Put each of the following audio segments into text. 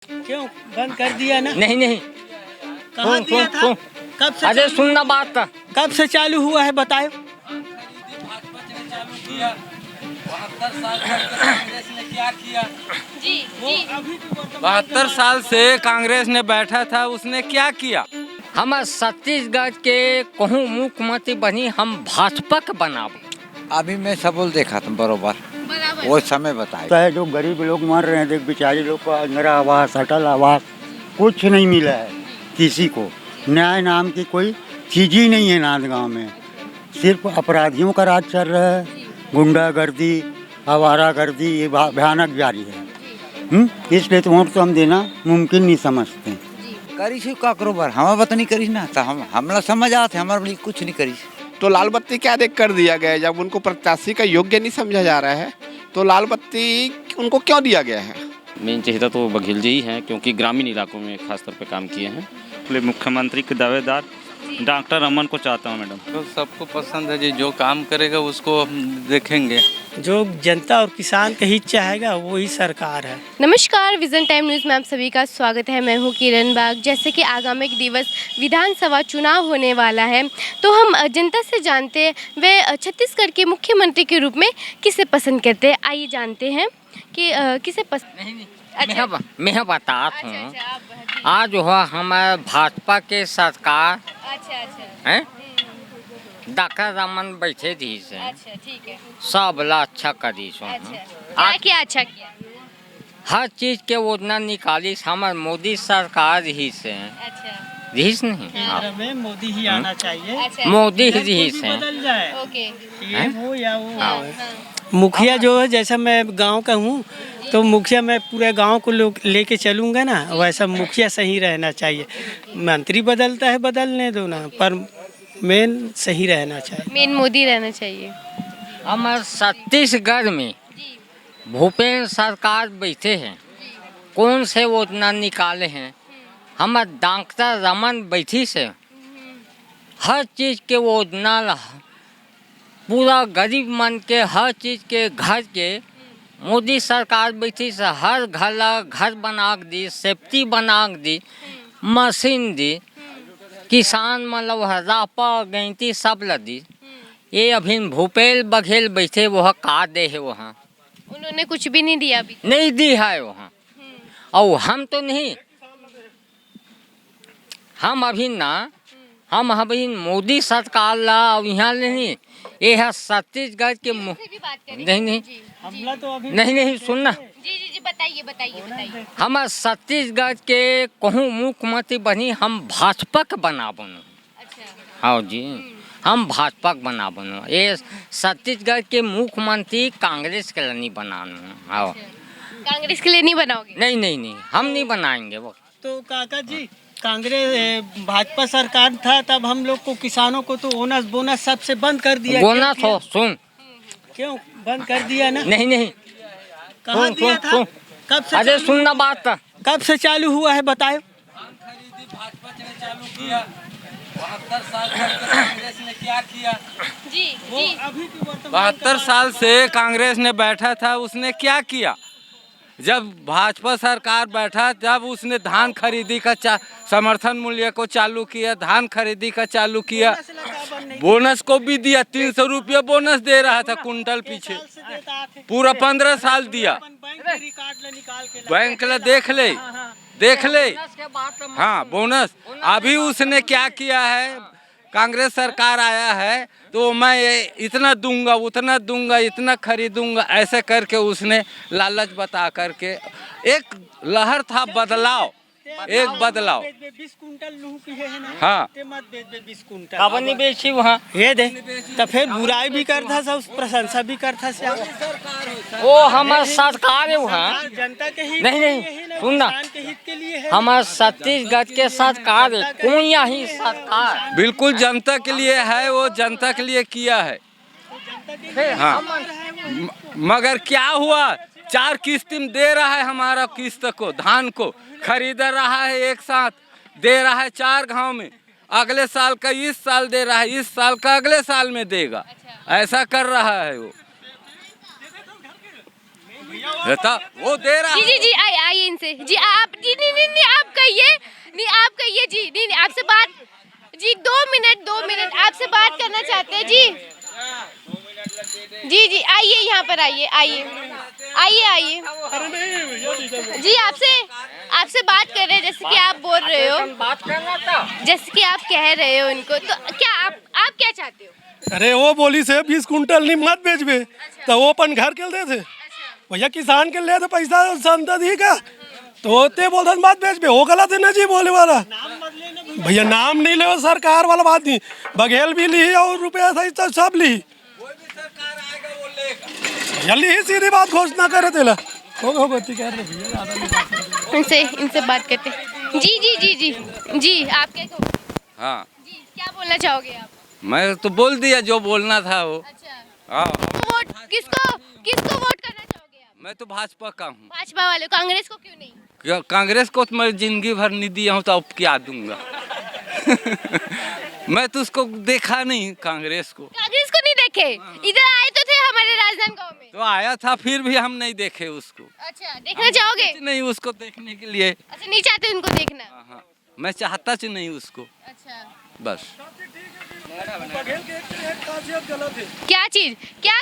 क्यों बंद कर दिया ना? नहीं नहीं कहाँ दिया था? कब से अरे सुनना बात था। कब से चालू हुआ है बताओ? जी जी 72 साल से कांग्रेस ने बैठा था, उसने क्या किया? हम छत्तीसगढ़ के कहूँ मुख्यमंत्री बनी हम भाजपा के बनाब। अभी मैं सबल देखा था बरोबर बराबर। वो समय बताए। है जो गरीब लोग मर रहे हैं, देख बेचारे लोग को इंदिरा आवास, अटल आवास कुछ नहीं मिला है किसी को। न्याय नाम की कोई चीज ही नहीं है नांदगांव में। सिर्फ अपराधियों का राज चल रहा है, गुंडागर्दी, आवारागर्दी ये भयानक जारी है। इसलिए तो वोट तो हम देना मुमकिन नहीं समझते। करी सी काकरोबार हमारा बता नहीं करी ना, तो हमला समझ आते हमारे लिए कुछ नहीं करी। तो लाल बत्ती क्या देख कर दिया गया है? जब उनको प्रत्याशी का योग्य नहीं समझा जा रहा है तो लाल बत्ती उनको क्यों दिया गया है? मेन चहेता तो बघेल जी ही हैं, क्योंकि ग्रामीण इलाकों में खास तौर पे काम किए हैं। इसलिए मुख्यमंत्री के दावेदार डॉक्टर अमन को चाहता हूँ मैडम। तो सबको पसंद है जी, जो काम करेगा उसको हम देखेंगे। जो जनता और किसान का हित चाहेगा वही सरकार है। नमस्कार, विजन टाइम न्यूज़ में आप सभी का स्वागत है। मैं हूँ किरण बाग। जैसे कि आगामी दिवस विधानसभा चुनाव होने वाला है, तो हम जनता से जानते हैं वे छत्तीसगढ़ के मुख्यमंत्री के रूप में किसे पसंद करते हैं। आइए जानते हैं कि किसे पसंद। मैं बताता हूँ, आज हुआ हमारे भाजपा के सरकार हैं, डॉक्टर रमन बैठे थी से अच्छा ठीक है। सब ला अच्छा करी सो। क्या किया अच्छा किया? हर चीज के योजना निकाली हमारे मोदी सरकार ही से। अच्छा रहीस नहीं केंद्र में मोदी ही आना चाहिए। अच्छा मोदी कोई ही भी से। बदल जाए, ओके। ये हो या वो हाँ। हो। मुखिया जो है, जैसा मैं गांव का हूँ तो मुखिया मैं पूरे गांव को लेके चलूँगा ना, वैसा मुखिया सही रहना चाहिए। मंत्री बदलता है बदलने दो ना, पर मेन सही रहना चाहिए। मेन मोदी रहना चाहिए। हमारे छत्तीसगढ़ में भूपेंद्र सरकार बैठे हैं, कौन से योजना निकाले हैं? हमारे डॉक्टर रमन बैठी से हर चीज के योजना, पूरा गरीब मन के हर चीज के घर के मोदी सरकार बैठी से हर घर बना दी, सेफ्टी बना दी, मशीन दी, किसान मतलब रापा गैंती सब लदी। ये अभी भूपेल बघेल बैठे वह का दे है, वहाँ उन्होंने कुछ भी नहीं दिया अभी। नहीं दी है वहाँ। और हम तो नहीं, हम अभी ना, हम अभी मोदी सरकार ला यहाँ नहीं, ये है छत्तीसगढ़ के नहीं हमला तो अभी नहीं सुनना। जी बताइए बताइए। हम छत्तीसगढ़ के कहूँ मुख्यमंत्री बनी हम भाजपा के बना बनो। अच्छा हाँ जी, हम भाजपा के बना बनो। ये छत्तीसगढ़ के मुख्यमंत्री कांग्रेस के लिए नहीं बनाना। हाँ कांग्रेस के लिए नहीं बनाओगे? नहीं हम नहीं बनाएंगे वो। तो काका जी, कांग्रेस भाजपा सरकार था तब हम लोग को किसानों को तो बोनस सबसे बंद कर दिया। बोनस हो सुन, क्यों बंद कर दिया ना? नहीं कहाँ दिया था? कब से अरे सुनना बात था। कब से चालू हुआ है बताओ? भाजपा ने चालू किया। 72 साल कांग्रेस ने क्या किया? जी जी 72 साल से कांग्रेस ने बैठा था, उसने क्या किया? जब भाजपा सरकार बैठा जब उसने धान खरीदी का समर्थन मूल्य को चालू किया, धान खरीदी का चालू किया, बोनस को भी दिया। 300 रुपया बोनस दे रहा था कुंटल पीछे, पूरा 15 साल दिया। बैंक ला देख ले हाँ बोनस। अभी उसने क्या किया है? कांग्रेस सरकार आया है तो मैं इतना दूंगा उतना दूंगा, इतना खरीदूंगा, ऐसे करके उसने लालच बता करके एक लहर था बदलाव, एक बदलाव। 20 कुंटल लूह की है ना? हाँ 20 कुंटल कब नहीं बेची वहाँ? ये दे तो फिर बुराई भी करता था, प्रशंसा भी करता था। वो हमारे सरकार है वहाँ। जनता के हित नहीं सुनना, किसान के हित के लिए है। हमारे छत्तीसगढ़ के सरकार है, कौन यही सरकार बिल्कुल जनता के लिए है, वो जनता के लिए किया है। हाँ मगर क्या हुआ? 4 किस्त में दे रहा है, हमारा किस्त को धान को खरीद रहा है, एक साथ दे रहा है 4 गांव में। अगले साल का इस साल दे रहा है, इस साल का अगले साल में देगा। ऐसा कर रहा है वो। तो वो दे रहा जी जी जी आइए इनसे जी आप जी नहीं आप कहिए जी नहीं आपसे बात जी 2 मिनट आपसे बात करना चाहते हैं जी जी जी आइए यहाँ पर आइए जी आपसे बात कर रहे हैं जैसे कि आप बोल रहे हो जैसे कि आप कह रहे हो उनको तो क्या आप क्या चाहते हो? अरे वो बोली से 20 कुंटल नहीं मत बेचबे तो वो अपन घर के दे थे भैया किसान के ले तो पैसा संतति का तो ते बोलते मत बेचबे वो गलत है ना जी बोले वाला भैया नाम नहीं ले सरकार वाला बात नहीं बघेल भी ली और रुपया सही सब ली जल्दी ही सीधी बात घोषणा करे तेला इनसे बात करते जी जी जी जी जी आप क्या हाँ जी क्या बोलना चाहोगे आप? मैं तो बोल दिया जो बोलना था वो। अच्छा हाँ तो वोट किसको वोट करना चाहोगे आप? मैं तो भाजपा का हूँ। भाजपा वाले कांग्रेस को क्यों नहीं? कांग्रेस को तो मैं जिंदगी भर नहीं दिया हूँ तो अब क्या दूंगा मैं तो उसको देखा नहीं कांग्रेस को नहीं देखे इधर आए तो थे हमारे राजधानी गांव में तो आया था फिर भी हम नहीं देखे उसको। अच्छा देखना चाहोगे? नहीं उसको देखने के लिए। अच्छा नहीं चाहते उनको देखना? हाँ मैं चाहता नहीं उसको। अच्छा बस क्या चीज क्या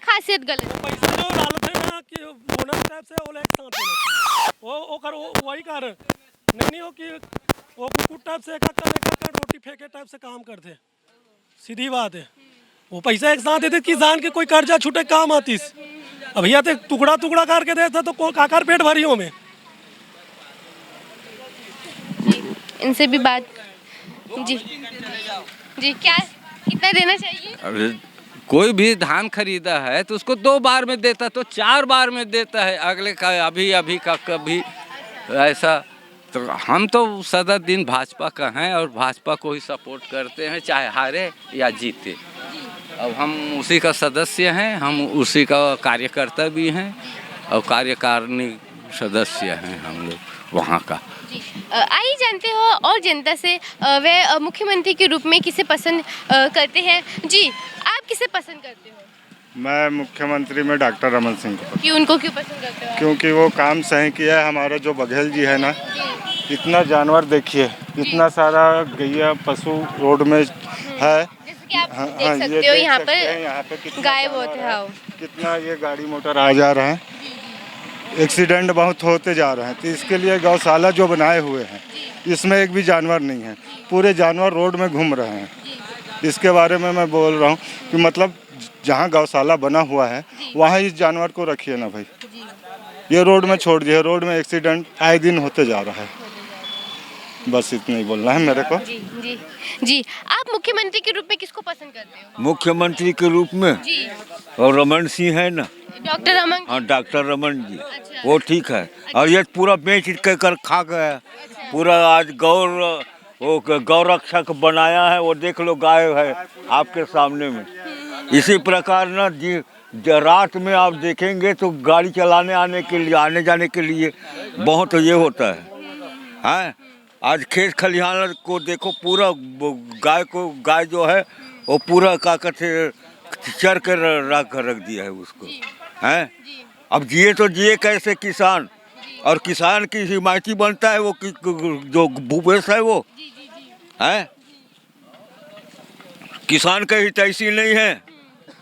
खासियत गलत? पैसा जो डालते हैं ना कि बोनस टाइप से वो लाइक साथ देना वो वही कारण नहीं हो कि वो कुकुट टाइप से एक रोटी फेंके टाइप से काम करते सीधी बात है वो पैसा एक साथ देते किसान के कोई कर्जा छूटे काम आतीस अब भैया तो टुकड़ा करके देता तो को काकर पेट भरी हो में। इनसे भी बात जी क्या कितना देना चाहिए? अब कोई भी धान खरीदा है तो उसको 2 बार में देता तो 4 बार में देता है अगले का अभी का कभी ऐसा। तो हम तो सदा दिन भाजपा का हैं और भाजपा को ही सपोर्ट करते हैं चाहे हारे या जीते। अब हम उसी का सदस्य हैं हम उसी का कार्यकर्ता भी हैं और कार्यकारिणी सदस्य हैं हम लोग वहाँ का। आइए जानते हो और जनता से वे मुख्यमंत्री के रूप में किसे पसंद करते हैं जी आप किसे पसंद करते हो? मैं मुख्यमंत्री में डॉक्टर रमन सिंह को। क्यों उनको क्यों पसंद करते हो? क्योंकि वो काम सही किया है। हमारा जो बघेल जी है ना इतना जानवर देखिए इतना सारा गैया पशु रोड में है जैसे कि आप देख सकते हो यहाँ पर गाय बहुत है कितना ये गाड़ी मोटर आ जा रहा है एक्सीडेंट बहुत होते जा रहे हैं तो इसके लिए गौशाला जो बनाए हुए हैं इसमें एक भी जानवर नहीं है पूरे जानवर रोड में घूम रहे हैं। इसके बारे में मैं बोल रहा हूँ कि मतलब जहाँ गौशाला बना हुआ है वहाँ इस जानवर को रखिए ना भाई ये रोड में छोड़ दिए रोड में एक्सीडेंट आए दिन होते जा रहा है। बस इतना ही बोलना है मेरे को। जी आप मुख्यमंत्री के रूप में किसको पसंद करते हो? मुख्यमंत्री के रूप में जी और रमन सिंह है ना डॉक्टर रमन। हाँ डॉक्टर रमन जी वो ठीक है और ये पूरा बेच कर खा गया पूरा आज गौ रक्षक बनाया है वो देख लो गाय है आपके सामने में। इसी प्रकार ना जी रात में आप देखेंगे तो गाड़ी चलाने आने जाने के लिए बहुत ये होता है। आज खेत खलिहान को देखो पूरा गाय जो है वो पूरा का कहते चर कर रख दिया है उसको हैं। अब जिए कैसे किसान और किसान की हिमायती बनता है वो जो भूपेश है वो है किसान का हितैषी नहीं है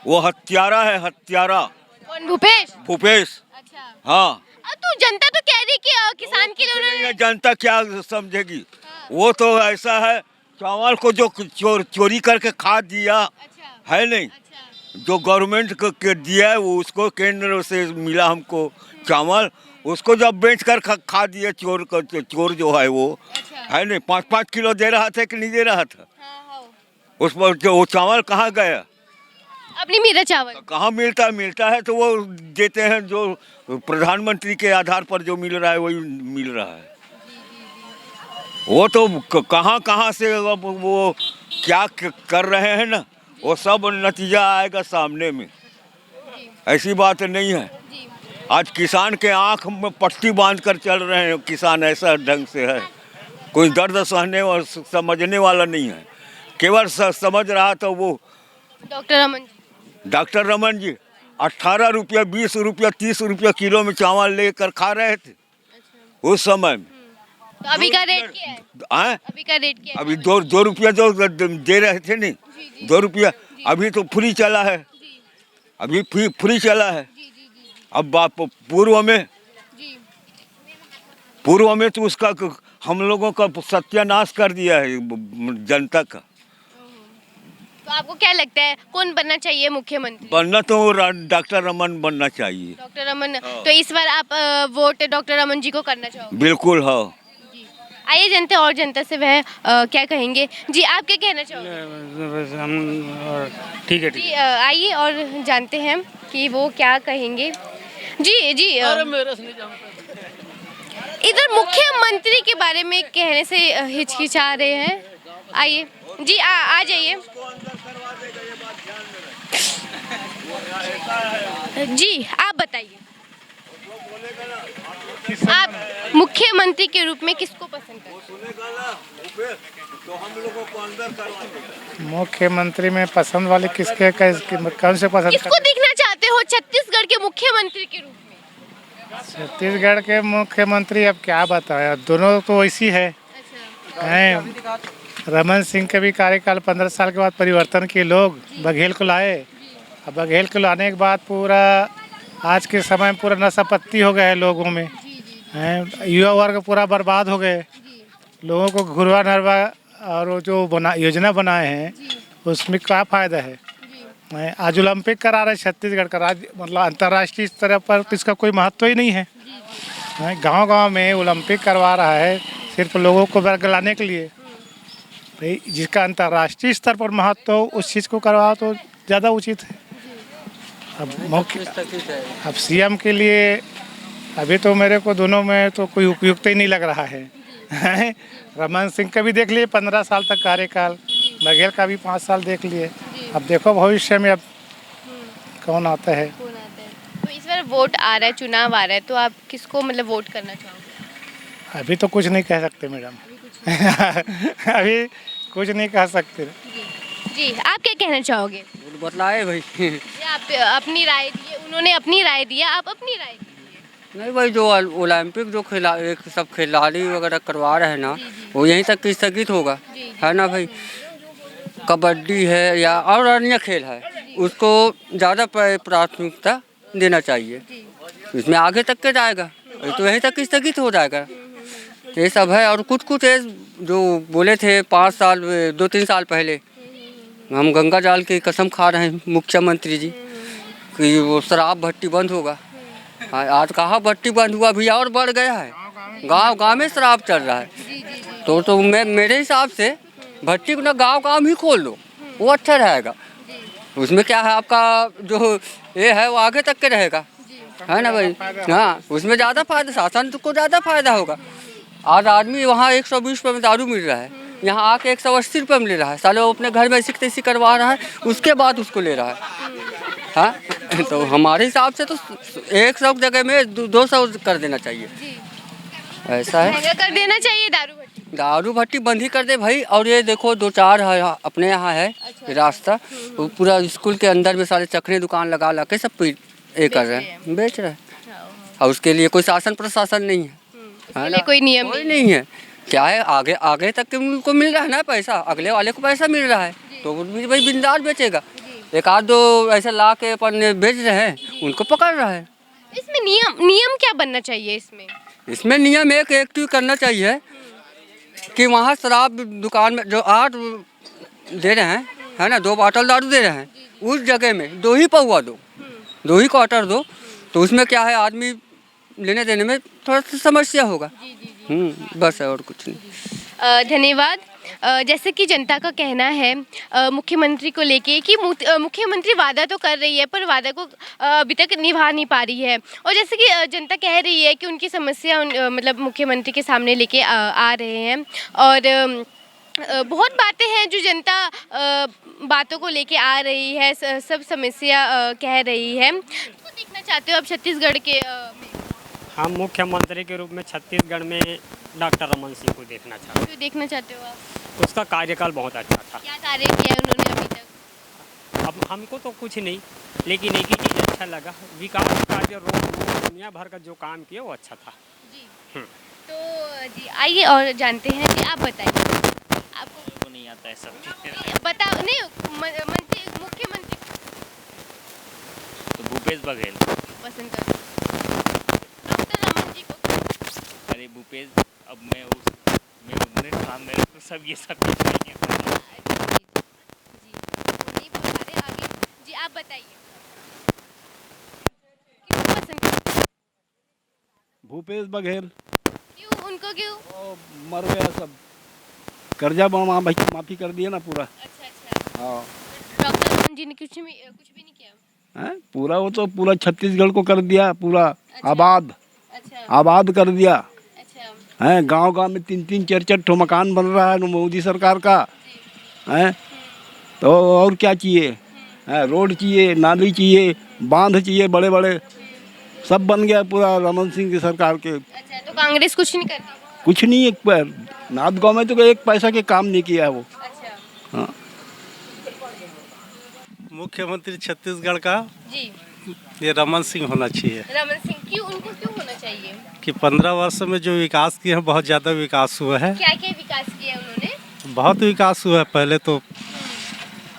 वो हत्यारा है हत्यारा। कौन भूपेश? अच्छा हाँ तो जनता तो कह रही कि किसान के लिए उन्होंने जनता क्या समझेगी वो तो ऐसा है चावल को जो चोरी करके खा दिया है नहीं जो गवर्नमेंट को दिया है वो उसको केंद्र से मिला हमको चावल उसको जब बेच कर खा दिया चोर जो है वो है नहीं 5-5 किलो दे रहा था कि नहीं दे रहा था उस पर जो वो चावल कहाँ गया अपनी मेरा चावल कहाँ मिलता है तो वो देते हैं जो प्रधानमंत्री के आधार पर जो मिल रहा है वही मिल रहा है। वो तो कहाँ से अब वो क्या कर रहे हैं ना वो सब नतीजा आएगा सामने में। ऐसी बात नहीं है आज किसान के आँख में पट्टी बांध कर चल रहे हैं किसान ऐसा ढंग से है कोई दर्द सहने और समझने वाला नहीं है केवल समझ रहा था वो डॉक्टर रमन जी 18 रुपया 20 रुपया 30 रुपया किलो में चावल लेकर खा रहे थे उस समय में। तो अभी का रेट क्या है? अभी का रेट क्या है? अभी दो रुपया जो दे रहे थे नहीं, 2 रुपया, अभी तो फ्री चला है, अभी फ्री चला है। अब पूर्व में तो उसका हम लोगों का सत्यानाश कर दिया है जनता का। तो आपको क्या लगता है कौन बनना चाहिए मुख्यमंत्री? बनना तो डॉक्टर रमन बनना चाहिए। डॉक्टर रमन, तो इस बार आप वोट डॉक्टर रमन जी को करना चाहोगे? बिल्कुल हाँ। आइए जनते और जनता से वह क्या कहेंगे। जी आप क्या कहना चाहोगे? ठीक है जी आइए और जानते हैं कि वो क्या कहेंगे। जी जी इधर मुख्यमंत्री के बारे में कहने से हिचकिचा रहे हैं। आइए जी आ जाइए जी, आप बताइए आप मुख्यमंत्री के रूप में किसको पसंद करते हैं? मुख्यमंत्री में पसंद वाले किसके कौन से पसंद किसको देखना चाहते हो छत्तीसगढ़ के मुख्यमंत्री के रूप में? छत्तीसगढ़ के मुख्यमंत्री अब क्या बताया, दोनों तो वैसी है। हैं रमन सिंह के भी कार्यकाल 15 साल के बाद परिवर्तन किए लोग, बघेल को लाए। अब बघेल को लाने के बाद पूरा आज के समय में पूरा नशापत्ती हो गया है लोगों में, हैं युवा वर्ग पूरा बर्बाद हो गए। लोगों को घुरवा नरवा और वो जो योजना बनाए हैं उसमें क्या फ़ायदा है। आज ओलंपिक करा रहे छत्तीसगढ़ का, राज्य मतलब अंतर्राष्ट्रीय स्तर पर इसका कोई महत्व ही नहीं है। गांव-गांव में ओलंपिक करवा रहा है सिर्फ लोगों को बरगलाने के लिए। भाई जिसका अंतर्राष्ट्रीय स्तर पर महत्व हो उस चीज़ को करवाओ तो ज़्यादा उचित है। अब सीएम के लिए अभी तो मेरे को दोनों में तो कोई उपयुक्त ही नहीं लग रहा है। रमन सिंह का भी देख लिए 15 साल तक कार्यकाल, बघेल का भी 5 साल देख लिए। अब देखो भविष्य में अब कौन आता है। तो इस बार वोट आ रहा है, चुनाव आ रहा है, तो आप किसको मतलब वोट करना चाहोगे? अभी तो कुछ नहीं कह सकते मैडम। अभी कुछ नहीं कह सकते। जी आप क्या कहना चाहोगे? बतलाए भाई। आप अपनी राय दिए, उन्होंने अपनी राय दिया, आप अपनी राय दीजिए। नहीं भाई, जो ओलंपिक जो सब खिलाड़ी वगैरह करवा रहे हैं ना, वो यहीं तक स्थगित होगा, है ना भाई। कबड्डी है या और अन्य खेल है, उसको ज़्यादा प्राथमिकता देना चाहिए, इसमें आगे तक के जाएगा, तो यहीं तक स्थगित हो जाएगा। ये सब है। और कुछ जो बोले थे 5 साल 2-3 साल पहले, हम गंगा जल की कसम खा रहे हैं मुख्यमंत्री जी कि वो शराब भट्टी बंद होगा। आज कहाँ भट्टी बंद हुआ, अभी और बढ़ गया है। गांव में शराब चल रहा है। तो मेरे हिसाब से भट्टी को ना गांव ही खोल लो, वो अच्छा रहेगा। उसमें क्या है, आपका जो ये है वो आगे तक के रहेगा, है ना भाई। हाँ, उसमें ज़्यादा फायदा, शासन को ज़्यादा फायदा होगा। आज आदमी वहाँ 120 रुपये में दारू मिल रहा है, यहाँ आके 180 रुपये में ले रहा है। साले वो अपने घर में ऐसी तैसी करवा रहा है, उसके बाद उसको ले रहा है। हाँ, तो हमारे हिसाब से तो 100 जगह में 200 कर देना चाहिए, ऐसा है। कर देना चाहिए दारू भट्टी बंद ही कर दे भाई। और ये देखो 2-4 अपने यहाँ है रास्ता, वो पूरा स्कूल के अंदर में सारे चखने दुकान लगा के सब ये कर रहे हैं, बेच रहे हैं। और उसके लिए कोई शासन प्रशासन नहीं है, है ना, कोई नियम नहीं है। क्या है, आगे तक के उनको मिल रहा है ना पैसा, अगले वाले को पैसा मिल रहा है, तो वो भी भाई बिंदास बेचेगा। एक आध दो ऐसे ला के अपन बेच रहे हैं, उनको पकड़ रहा है। इसमें नियम क्या बनना चाहिए? इसमें नियम एक एक्टिव करना चाहिए कि वहाँ शराब दुकान में जो 8 दे रहे हैं, है ना, 2 बॉटल दारू दे रहे हैं, उस जगह में 2 ही पौवा दो, 2 ही क्वार्टर दो, तो उसमें क्या है, आदमी लेने देने में थोड़ा सा समस्या होगा। बस है, और कुछ नहीं। धन्यवाद। जैसे कि जनता का कहना है मुख्यमंत्री को लेके कि मुख्यमंत्री वादा तो कर रही है पर वादा को अभी तक निभा नहीं पा रही है, और जैसे कि जनता कह रही है कि उनकी समस्या मतलब मुख्यमंत्री के सामने लेके आ रहे हैं, और बहुत बातें हैं जो जनता बातों को लेके आ रही है, सब समस्या कह रही है। तो देखना चाहते हो अब छत्तीसगढ़ के हम मुख्यमंत्री के रूप में छत्तीसगढ़ में डॉक्टर रमन सिंह को देखना चाहते हैं। क्यों देखना चाहते हो आप? उसका कार्यकाल बहुत अच्छा था। क्या कार्य किया उन्होंने अभी तक? अब हमको तो कुछ नहीं, लेकिन एक ही चीज़ अच्छा लगा। विकास कार्य रोड दुनिया भर का जो काम किया वो अच्छा था। जी तो जी आइए और जानते हैं कि आप बताइए आपको नहीं आता है सब। बताओ नहीं मंत्री मुख्यमंत्री तो भूपेश बघेल पसंद करते डॉक्टर रमन जी को। अरे भूपेश अब मैं उतने काम मेरे तो सब ये सब कुछ नहीं है। नहीं बोल पा रहे आगे। जी आप बताइए किसको पसंद करते हैं? भूपेश बघेल क्यों उनको क्यों? मर गया सब, कर्जा माफी कर दिया ना पूरा। अच्छा हाँ डॉक्टर रमन जी ने कुछ भी नहीं किया हैं? पूरा वो तो पूरा छत्तीसगढ़ को कर दिया पूरा आबाद। अच्छा आबाद कर दिया अच्छा है। गांव गांव में 3-3 4-4 ठो मकान बन रहा है मोदी सरकार का है। तो और क्या चाहिए है? रोड चाहिए, नाली चाहिए, बांध चाहिए, बड़े बड़े सब बन गया पूरा रमन सिंह की सरकार के। अच्छा तो कांग्रेस कुछ नहीं करती? कुछ नहीं, एक नाथ गाँव में तो एक पैसा के काम नहीं किया है वो। अच्छा हाँ मुख्यमंत्री छत्तीसगढ़ का जी ये रमन सिंह होना चाहिए रमन सिंह क्यों उनको क्यों होना चाहिए? कि 15 वर्ष में जो विकास किए हैं बहुत ज़्यादा विकास हुआ है। क्या क्या विकास किया उन्होंने? बहुत विकास हुआ है। पहले तो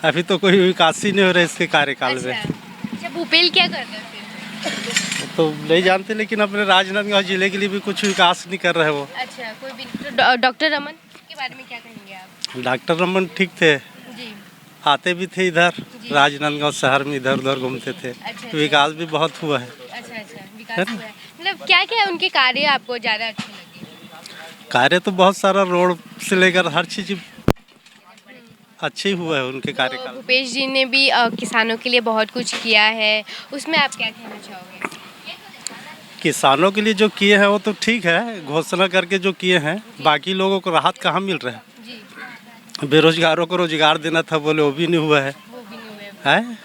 अभी तो कोई विकास ही नहीं हो रहा है इसके कार्यकाल में। अच्छा भूपेल क्या करता है फिर? तो नहीं जानते, लेकिन अपने राजनांदगांव जिले के लिए भी कुछ विकास नहीं कर रहे वो। अच्छा कोई भी तो डॉक्टर रमन के बारे में क्या कहेंगे आप? डॉक्टर रमन ठीक थे, जी आते भी थे इधर राजनांदगांव शहर में, इधर उधर घूमते थे। अच्छा। विकास भी बहुत हुआ है। अच्छा विकास हुआ है। मतलब क्या क्या उनके कार्य आपको ज़्यादा अच्छे लगे? कार्य तो बहुत सारा, रोड से लेकर हर चीज़ अच्छी हुआ है उनके कार्यकाल। भूपेश जी ने भी किसानों के लिए बहुत कुछ किया है, उसमें आप क्या कहना चाहोगे? किसानों के लिए जो किए हैं वो तो ठीक है, घोषणा करके जो किए हैं। बाकी लोगों को राहत कहाँ मिल रहा है? बेरोजगारों को रोजगार देना था, बोले वो भी नहीं हुआ है। है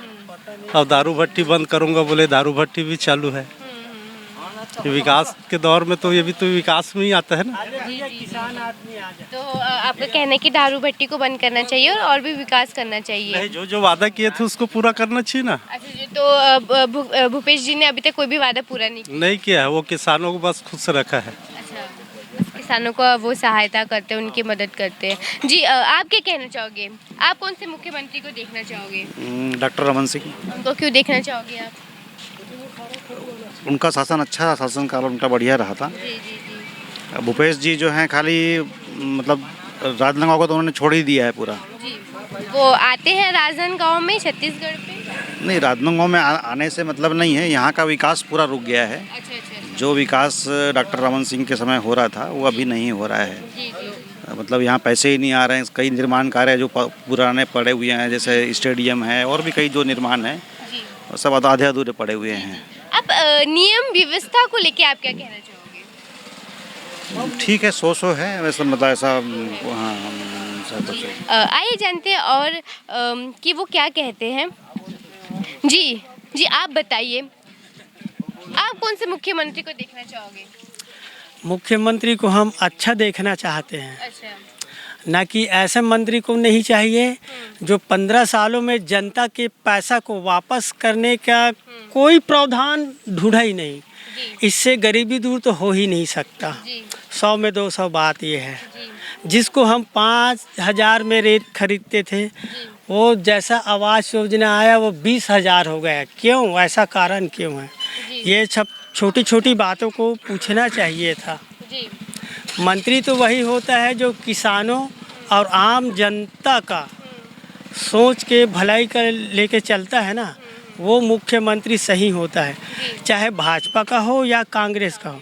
और दारू भट्टी बंद करूंगा बोले, दारू भट्टी भी चालू है। विकास के दौर में तो ये भी तो विकास में ही आता है ना। तो आपका कहना है कि दारू भट्टी को बंद करना चाहिए और भी विकास करना चाहिए? नहीं, जो वादा किए थे उसको पूरा करना चाहिए ना। अच्छा तो भूपेश जी ने अभी तक कोई भी वादा पूरा नहीं किया है। वो किसानों को बस खुश रखा है। अच्छा किसानों को वो सहायता करते हैं, उनकी मदद करते हैं। जी आप क्या कहना चाहोगे? आप कौन से मुख्यमंत्री को देखना चाहोगे? डॉक्टर रमन सिंह। उनको क्यों देखना चाहोगे आप? उनका शासन अच्छा, शासन काल उनका बढ़िया रहा था। भूपेश जी जो हैं खाली मतलब राजनांदगांव को तो उन्होंने छोड़ ही दिया है पूरा। जी वो आते हैं राजनांदगांव में, छत्तीसगढ़ पे? नहीं, राजनांदगांव में आने से मतलब नहीं है, यहाँ का विकास पूरा रुक गया है। अच्छा। जो विकास डॉक्टर रमन सिंह के समय हो रहा था वो अभी नहीं हो रहा है। जी। मतलब यहाँ पैसे ही नहीं आ रहे हैं। कई निर्माण कार्य जो पुराने पड़े हुए हैं, जैसे स्टेडियम है और भी कई जो निर्माण है सब आधे अधूरे पड़े हुए हैं। अब नियम व्यवस्था को लेके आप क्या कहना चाहोगे? ठीक है, सो है वैसे, मतलब ऐसा। हाँ आइए जानते हैं और कि वो क्या कहते हैं। जी आप बताइए, आप कौन से मुख्यमंत्री को देखना चाहोगे? मुख्यमंत्री को हम अच्छा देखना चाहते हैं। अच्छा। ना कि ऐसे मंत्री को नहीं चाहिए जो 15 सालों में जनता के पैसा को वापस करने का कोई प्रावधान ढूंढा ही नहीं। इससे गरीबी दूर तो हो ही नहीं सकता। 100 में 200 बात ये है। जिसको हम 5,000 में रेट खरीदते थे, वो जैसा आवास योजना आया वो 20,000 हो गया। क्यों? ऐसा कारण क्यों है? ये सब छोटी छोटी बातों को पूछना चाहिए था। मंत्री तो वही होता है जो किसानों और आम जनता का सोच के भलाई कर लेके चलता है ना, वो मुख्यमंत्री सही होता है, चाहे भाजपा का हो या कांग्रेस का हो।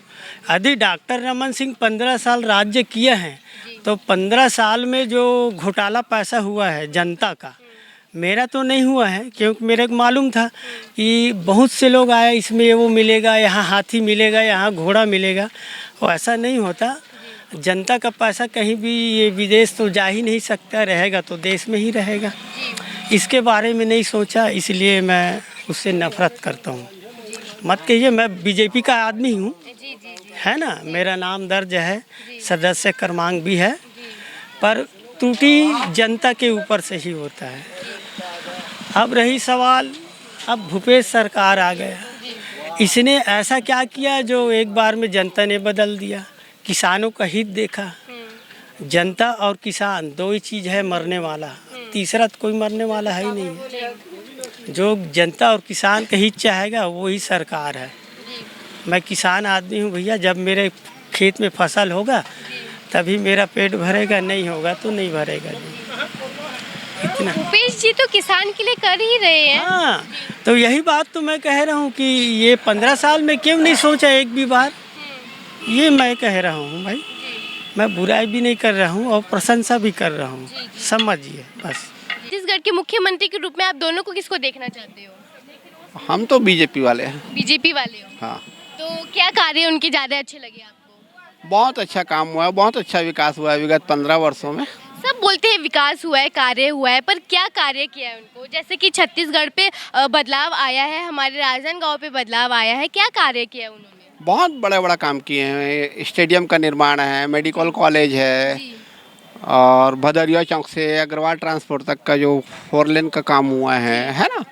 यदि डॉक्टर रमन सिंह 15 साल राज्य किए हैं तो 15 साल में जो घोटाला पैसा हुआ है जनता का, मेरा तो नहीं हुआ है, क्योंकि मेरे को मालूम था कि बहुत से लोग आए, इसमें वो मिलेगा, यहाँ हाथी मिलेगा, यहाँ घोड़ा मिलेगा। वो ऐसा नहीं होता। जनता का पैसा कहीं भी ये विदेश तो जा ही नहीं सकता, रहेगा तो देश में ही रहेगा। इसके बारे में नहीं सोचा, इसलिए मैं उससे नफरत करता हूँ। मत कहिए, मैं बीजेपी का आदमी हूँ, है ना, मेरा नाम दर्ज है, सदस्य क्रमांक भी है, पर त्रुटि जनता के ऊपर से ही होता है। अब रही सवाल अब भूपेश सरकार आ गया, इसने ऐसा क्या किया जो एक बार में जनता ने बदल दिया। किसानों का हित देखा, जनता और किसान दो ही चीज़ है मरने वाला, तीसरा तो कोई मरने वाला है ही नहीं है। जो जनता और किसान का हित चाहेगा वही सरकार है। मैं किसान आदमी हूँ भैया, जब मेरे खेत में फसल होगा तभी मेरा पेट भरेगा, नहीं होगा तो नहीं भरेगा जी। इतना भूपेश जी तो किसान के लिए कर ही रहे हैं। हाँ, तो यही बात तो मैं कह रहा हूँ कि ये 15 साल में क्यों नहीं सोचा एक भी बार, ये मैं कह रहा हूँ भाई। मैं बुराई भी नहीं कर रहा हूँ और प्रशंसा भी कर रहा हूँ, समझिए बस। छत्तीसगढ़ के मुख्यमंत्री के रूप में आप दोनों को किसको देखना चाहते हो? हम तो बीजेपी वाले हैं। बीजेपी वाले हो? हाँ। तो क्या कार्य उनके ज़्यादा अच्छे लगे आपको? बहुत अच्छा काम हुआ है, बहुत अच्छा विकास हुआ है विगत 15 वर्षों में। सब बोलते हैं विकास हुआ है, कार्य हुआ है, पर क्या कार्य किया है उनको? जैसे कि छत्तीसगढ़ पे बदलाव आया है, हमारे राजनांदगांव पे बदलाव आया है, क्या कार्य किया है उन्होंने? बहुत बड़ा बड़ा काम किए हैं। स्टेडियम का निर्माण है, मेडिकल कॉलेज है, और भदरिया चौक से अग्रवाल ट्रांसपोर्ट तक का जो 4 लेन का काम हुआ है ना।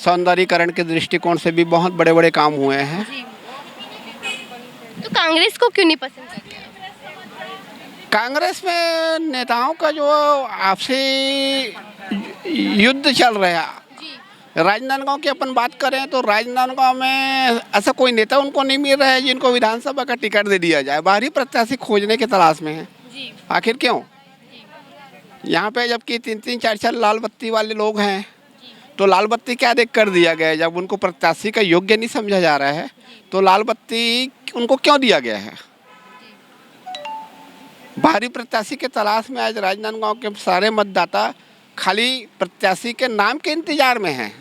सौंदर्यीकरण के दृष्टिकोण से भी बहुत बड़े बड़े काम हुए हैं। तो कांग्रेस को क्यों नहीं पसंद करते? कांग्रेस में नेताओं का जो आपसी युद्ध चल रहा है। राजनांदगांव की अपन बात करें तो राजनांदगांव में ऐसा कोई नेता उनको नहीं मिल रहा है जिनको विधानसभा का टिकट दे दिया जाए। बाहरी प्रत्याशी खोजने की तलाश में है। आखिर क्यों? यहाँ पे जबकि 3-3, 4-4 लाल बत्ती वाले लोग हैं, तो लाल बत्ती क्या देख कर दिया गया है? जब उनको प्रत्याशी का योग्य नहीं समझा जा रहा है तो लाल बत्ती उनको क्यों दिया गया है? बाहरी प्रत्याशी के तलाश में आज राजनांदगांव के सारे मतदाता खाली प्रत्याशी के नाम के इंतजार में हैं।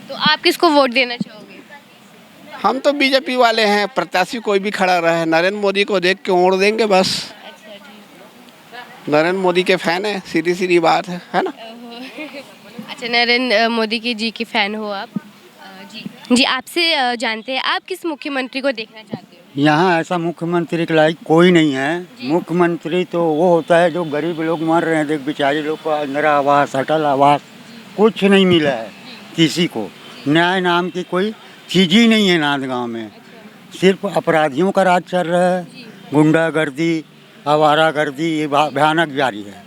तो आप किसको वोट देना चाहोगे? हम तो बीजेपी वाले हैं। प्रत्याशी कोई भी खड़ा रहे, नरेंद्र मोदी को देख के वोट देंगे बस। नरेंद्र मोदी के फैन है, सीधी सीधी बात है ना। अच्छा, नरेंद्र मोदी की जी की फैन हो आप? जी आपसे जानते हैं, आप किस मुख्यमंत्री को देखना चाहते हो? यहाँ ऐसा मुख्यमंत्री के लायक कोई नहीं है। मुख्यमंत्री तो वो होता है जो गरीब लोग मर रहे हैं, देख बेचारे लोग को इंदिरा आवास, अटल आवास कुछ नहीं मिला है किसी को। न्याय नाम की कोई चीज़ ही नहीं है नांदगांव में। सिर्फ अपराधियों का राज चल रहा है, गुंडागर्दी, आवारागर्दी, ये भयानक जारी है।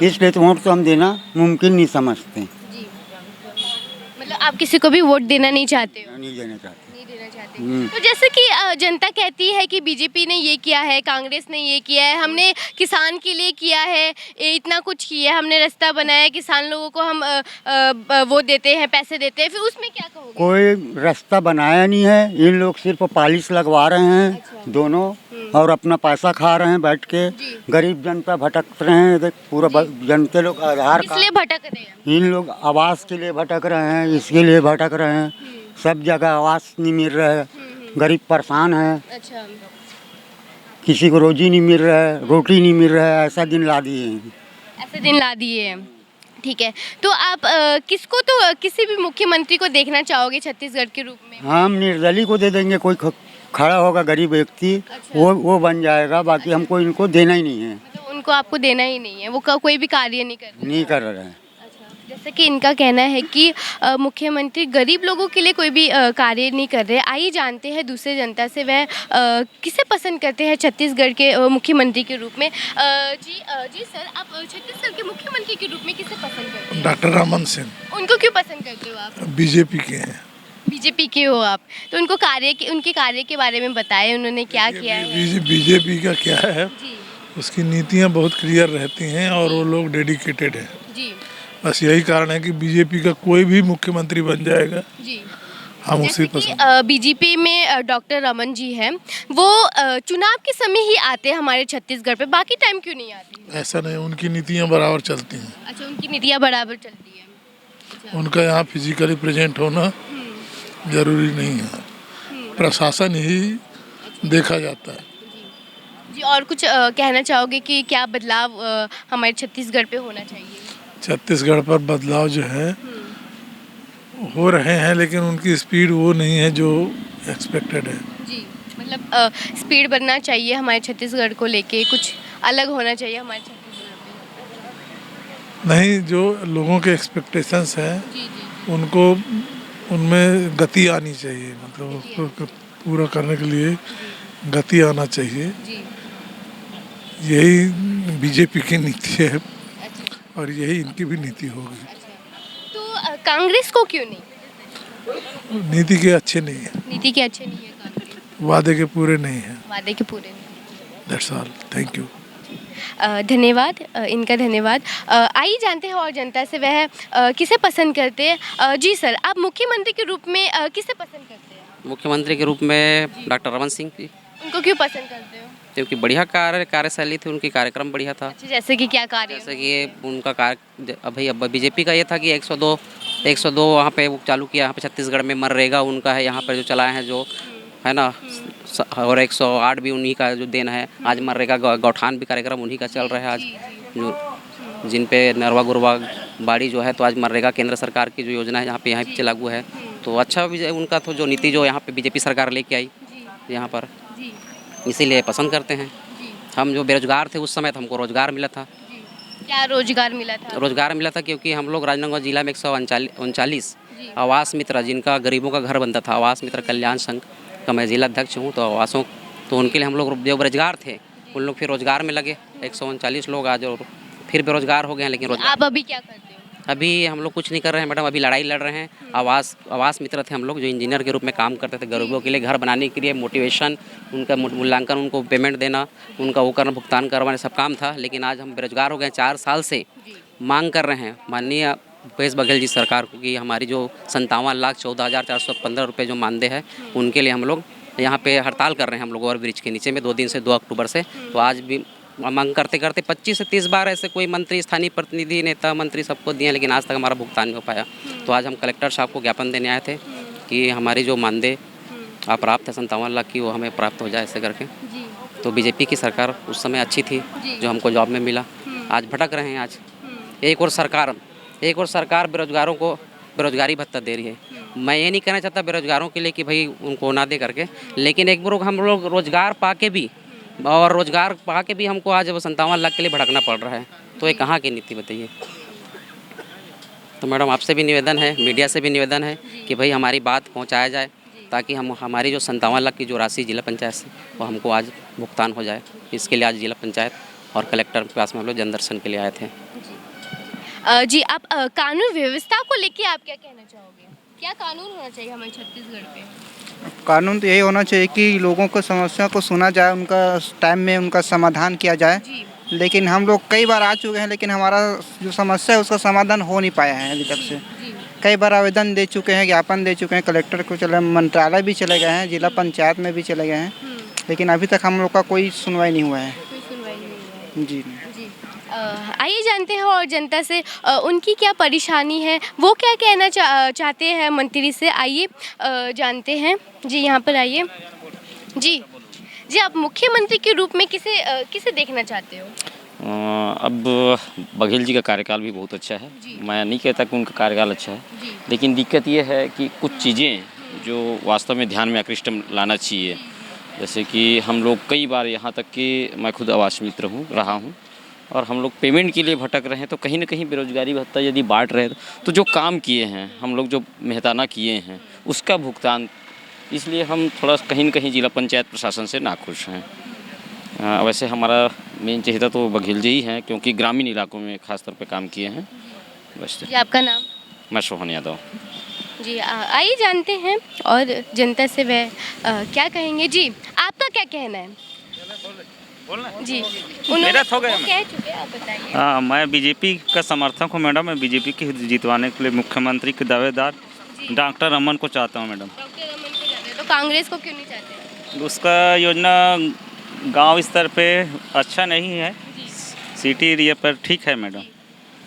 इसलिए तो वोट तो हम देना मुमकिन नहीं समझते। मतलब आप किसी को भी वोट देना नहीं चाहते हो? नहीं देना चाहते। तो जैसे कि जनता कहती है कि बीजेपी ने ये किया है, कांग्रेस ने ये किया है, हमने किसान के लिए किया है, इतना कुछ किया है, हमने रास्ता बनाया है, किसान लोगों को हम वो देते हैं, पैसे देते हैं, फिर उसमें क्या कहोगे? कोई रास्ता बनाया नहीं है। इन लोग सिर्फ पॉलिश लगवा रहे हैं दोनों, और अपना पैसा खा रहे हैं बैठ के। गरीब जनता भटक रहे हैं, देख पूरा जनता लोग आधार कार्ड इसलिए भटक रहे हैं। इन लोग आवास के लिए भटक रहे हैं, इसके लिए भटक रहे हैं। सब जगह आवास नहीं मिल रहा है, गरीब परेशान है। अच्छा। किसी को रोजी नहीं मिल रहा है, रोटी नहीं मिल रहा है, ऐसा दिन ला दिए हैं। ऐसे दिन ला दिए हैं, ठीक है। तो आप किसको, तो किसी भी मुख्यमंत्री को देखना चाहोगे छत्तीसगढ़ के रूप में? हम निर्दलीय को दे देंगे, कोई खड़ा होगा गरीब व्यक्ति। अच्छा। वो बन जाएगा, बाकी हमको इनको देना ही नहीं है। तो उनको आपको देना ही नहीं है, वो कोई भी कार्य नहीं कर रहे हैं। जैसे कि इनका कहना है कि मुख्यमंत्री गरीब लोगों के लिए कोई भी कार्य नहीं कर रहे। आइए जानते हैं दूसरे जनता से, वह किसे पसंद करते हैं छत्तीसगढ़ के मुख्यमंत्री के रूप में। जी सर, आप छत्तीसगढ़ के मुख्यमंत्री के रूप में किसे पसंद करते हैं? डॉक्टर रमन सिंह। उनको क्यों पसंद करते हो आप? बीजेपी के हैं। बीजेपी के हो आप, तो उनको उनके कार्य के बारे में बताएं, उन्होंने क्या किया है? बीजेपी का क्या है, उसकी नीतियाँ बहुत क्लियर रहती हैं और वो लोग डेडिकेटेड हैं। बस यही कारण है कि बीजेपी का कोई भी मुख्यमंत्री बन जाएगा जी, हम उसे पसंद। बीजेपी में डॉक्टर रमन जी हैं, वो चुनाव के समय ही आते हैं हमारे छत्तीसगढ़ पे, बाकी टाइम क्यों नहीं आते? ऐसा नहीं, उनकी नीतियाँ बराबर चलती हैं। अच्छा, उनकी नीतियाँ बराबर चलती हैं। अच्छा। उनका यहाँ फिजिकली प्रेजेंट होना जरूरी नहीं है, प्रशासन ही देखा जाता है। जी, और कुछ कहना चाहोगे कि क्या बदलाव हमारे छत्तीसगढ़ पे होना चाहिए? छत्तीसगढ़ पर बदलाव जो है हो रहे हैं, लेकिन उनकी स्पीड वो नहीं है जो एक्सपेक्टेड है। जी, मतलब स्पीड बढ़ना चाहिए हमारे छत्तीसगढ़ को लेके, कुछ अलग होना चाहिए हमारे छत्तीसगढ़ नहीं, जो लोगों के एक्सपेक्टेशंस हैं उनको उनमें गति आनी चाहिए, मतलब उसको पूरा करने के लिए गति आना चाहिए। यही बीजेपी की नीति है और यही इनकी भी नीति होगी। तो कांग्रेस को क्यों नहीं? नीति के अच्छे नहीं है, नीति के अच्छे नहीं है कांग्रेस, वादे के पूरे नहीं हैं। वादे के पूरे नहीं। That's all, thank you. धन्यवाद, इनका धन्यवाद। आइए जानते हैं और जनता से वह किसे पसंद करते हैं। जी सर, आप मुख्यमंत्री के रूप में किसे पसंद करते हैं? मुख्यमंत्री के रूप में डॉक्टर रमन सिंह जी। उनको क्यों पसंद करते हो? क्योंकि बढ़िया कार्यशैली थी उनकी, कार्यक्रम बढ़िया था। अच्छा, जैसे कि क्या कार्य? जैसे कि उनका कार्य अब बीजेपी का ये था कि 102 वहाँ पे वो चालू किया, यहाँ पे छत्तीसगढ़ में मनरेगा उनका है, यहाँ पर जो चलाए हैं जो है ना, और 108 भी उन्हीं का जो देन है। आज मनरेगा गौठान भी कार्यक्रम उन्हीं का चल रहा है आज, जो जिन पे नरवा गुरवा बाड़ी जो है, तो आज मनरेगा केंद्र सरकार की जो योजना है यहाँ पे लागू है। तो अच्छा भी उनका तो जो नीति जो यहाँ पे बीजेपी सरकार लेके आई यहाँ पर, इसीलिए पसंद करते हैं। हम जो बेरोजगार थे उस समय तो हमको रोजगार मिला था। क्या रोजगार मिला था? रोजगार मिला था क्योंकि हम लोग राजनांदगांव जिला में 139 आवास मित्र, जिनका गरीबों का घर बनता था, आवास मित्र कल्याण संघ का मैं जिला अध्यक्ष हूँ। तो आवासों, तो उनके लिए हम लोग जो बेरोजगार थे उन लोग फिर रोजगार में लगे। 139 लोग आज और फिर बेरोजगार हो गए हैं। लेकिन आप अभी क्या करते हो? अभी हम लोग कुछ नहीं कर रहे हैं मैडम, अभी लड़ाई लड़ रहे हैं। आवास मित्र थे हम लोग, जो इंजीनियर के रूप में काम करते थे, गरीबों के लिए घर बनाने के लिए मोटिवेशन, उनका मूल्यांकन, उनको पेमेंट देना, उनका वो करना, भुगतान करवाने, सब काम था। लेकिन आज हम बेरोजगार हो गए। 4 साल से मांग कर रहे हैं माननीय भूपेश बघेल जी सरकार को कि हमारी जो 57,14,415 रुपये जो मानदेय है, उनके लिए हम लोग यहाँ पे हड़ताल कर रहे हैं। हम लोग ओवर ब्रिज के नीचे में 2 दिन से, 2 अक्टूबर से। तो आज भी मांग करते करते 25 से 30 बार ऐसे कोई मंत्री, स्थानीय प्रतिनिधि, नेता, मंत्री सबको दिए, लेकिन आज तक हमारा भुगतान नहीं हो पाया। तो आज हम कलेक्टर साहब को ज्ञापन देने आए थे कि हमारी जो मानदेय प्राप्त है 57 लाख की, वो हमें प्राप्त हो जाए ऐसे करके। तो बीजेपी की सरकार उस समय अच्छी थी, जो हमको जॉब में मिला। आज भटक रहे हैं। आज एक और सरकार बेरोजगारों को बेरोजगारी भत्ता दे रही है। मैं ये नहीं कहना चाहता बेरोजगारों के लिए कि भाई उनको ना दे करके, लेकिन एक बार हम लोग रोजगार पा के भी हमको आज 57 लाख के लिए भटकना पड़ रहा है। तो ये कहाँ की नीति बताइए? तो मैडम आपसे भी निवेदन है, मीडिया से भी निवेदन है कि भाई हमारी बात पहुँचाया जाए, ताकि हम हमारी जो 57 लाख की जो राशि जिला पंचायत से, वो हमको आज भुगतान हो जाए। इसके लिए आज जिला पंचायत और कलेक्टर के पास में हम लोग जनदर्शन के लिए आए थे। जी, आप कानून व्यवस्था को लेके आप क्या कहना चाहोगे? क्या कानून होना चाहिए हमारे छत्तीसगढ़ पे? कानून तो यही होना चाहिए कि लोगों को समस्या को सुना जाए, उनका टाइम में उनका समाधान किया जाए। लेकिन हम लोग कई बार आ चुके हैं, लेकिन हमारा जो समस्या है उसका समाधान हो नहीं पाया है अभी तक से। कई बार आवेदन दे चुके हैं, ज्ञापन दे चुके हैं, कलेक्टर को चले, मंत्रालय भी चले गए हैं, जिला पंचायत में भी चले गए हैं, लेकिन अभी तक हम लोग का कोई सुनवाई नहीं हुआ है। जी। आइए जानते हैं और जनता से उनकी क्या परेशानी है, वो क्या कहना चाहते हैं मंत्री से। आइए जानते हैं। जी, यहाँ पर आइए। जी, आप मुख्यमंत्री के रूप में किसे देखना चाहते हो? अब बघेल जी का कार्यकाल भी बहुत अच्छा है। मैं नहीं कहता कि उनका कार्यकाल अच्छा है, लेकिन दिक्कत ये है कि कुछ चीज़ें जो वास्तव में ध्यान में आकृष्ट लाना चाहिए। जैसे कि हम लोग कई बार, यहाँ तक कि मैं खुद आवास मित्र रहा हूँ, और हम लोग पेमेंट के लिए भटक रहे हैं। तो कहीं ना कहीं बेरोजगारी भत्ता यदि बांट रहे तो जो काम किए हैं हम लोग, जो मेहनताना किए हैं, उसका भुगतान, इसलिए हम थोड़ा कहीं न कहीं जिला पंचायत प्रशासन से नाखुश हैं। वैसे हमारा मेन चहेता तो बघेल जी ही हैं, क्योंकि ग्रामीण इलाकों में खास तौर पे काम किए हैं। बस। जी, आपका नाम? मैं सोहन यादव। जी, आइए जानते हैं और जनता से वह क्या कहेंगे। जी, आपका क्या कहना है? जी, मेरा हो गया। कह चुके, आप बताइए। हाँ, मैं बीजेपी का समर्थक हूँ मैडम। मैं बीजेपी की जितवाने के लिए मुख्यमंत्री के दावेदार डॉक्टर रमन को चाहता हूँ मैडम। डॉक्टर रमन को चाहते हैं, तो कांग्रेस को क्यों नहीं चाहते? उसका योजना गांव स्तर पे अच्छा नहीं है, सिटी एरिया पर ठीक है मैडम।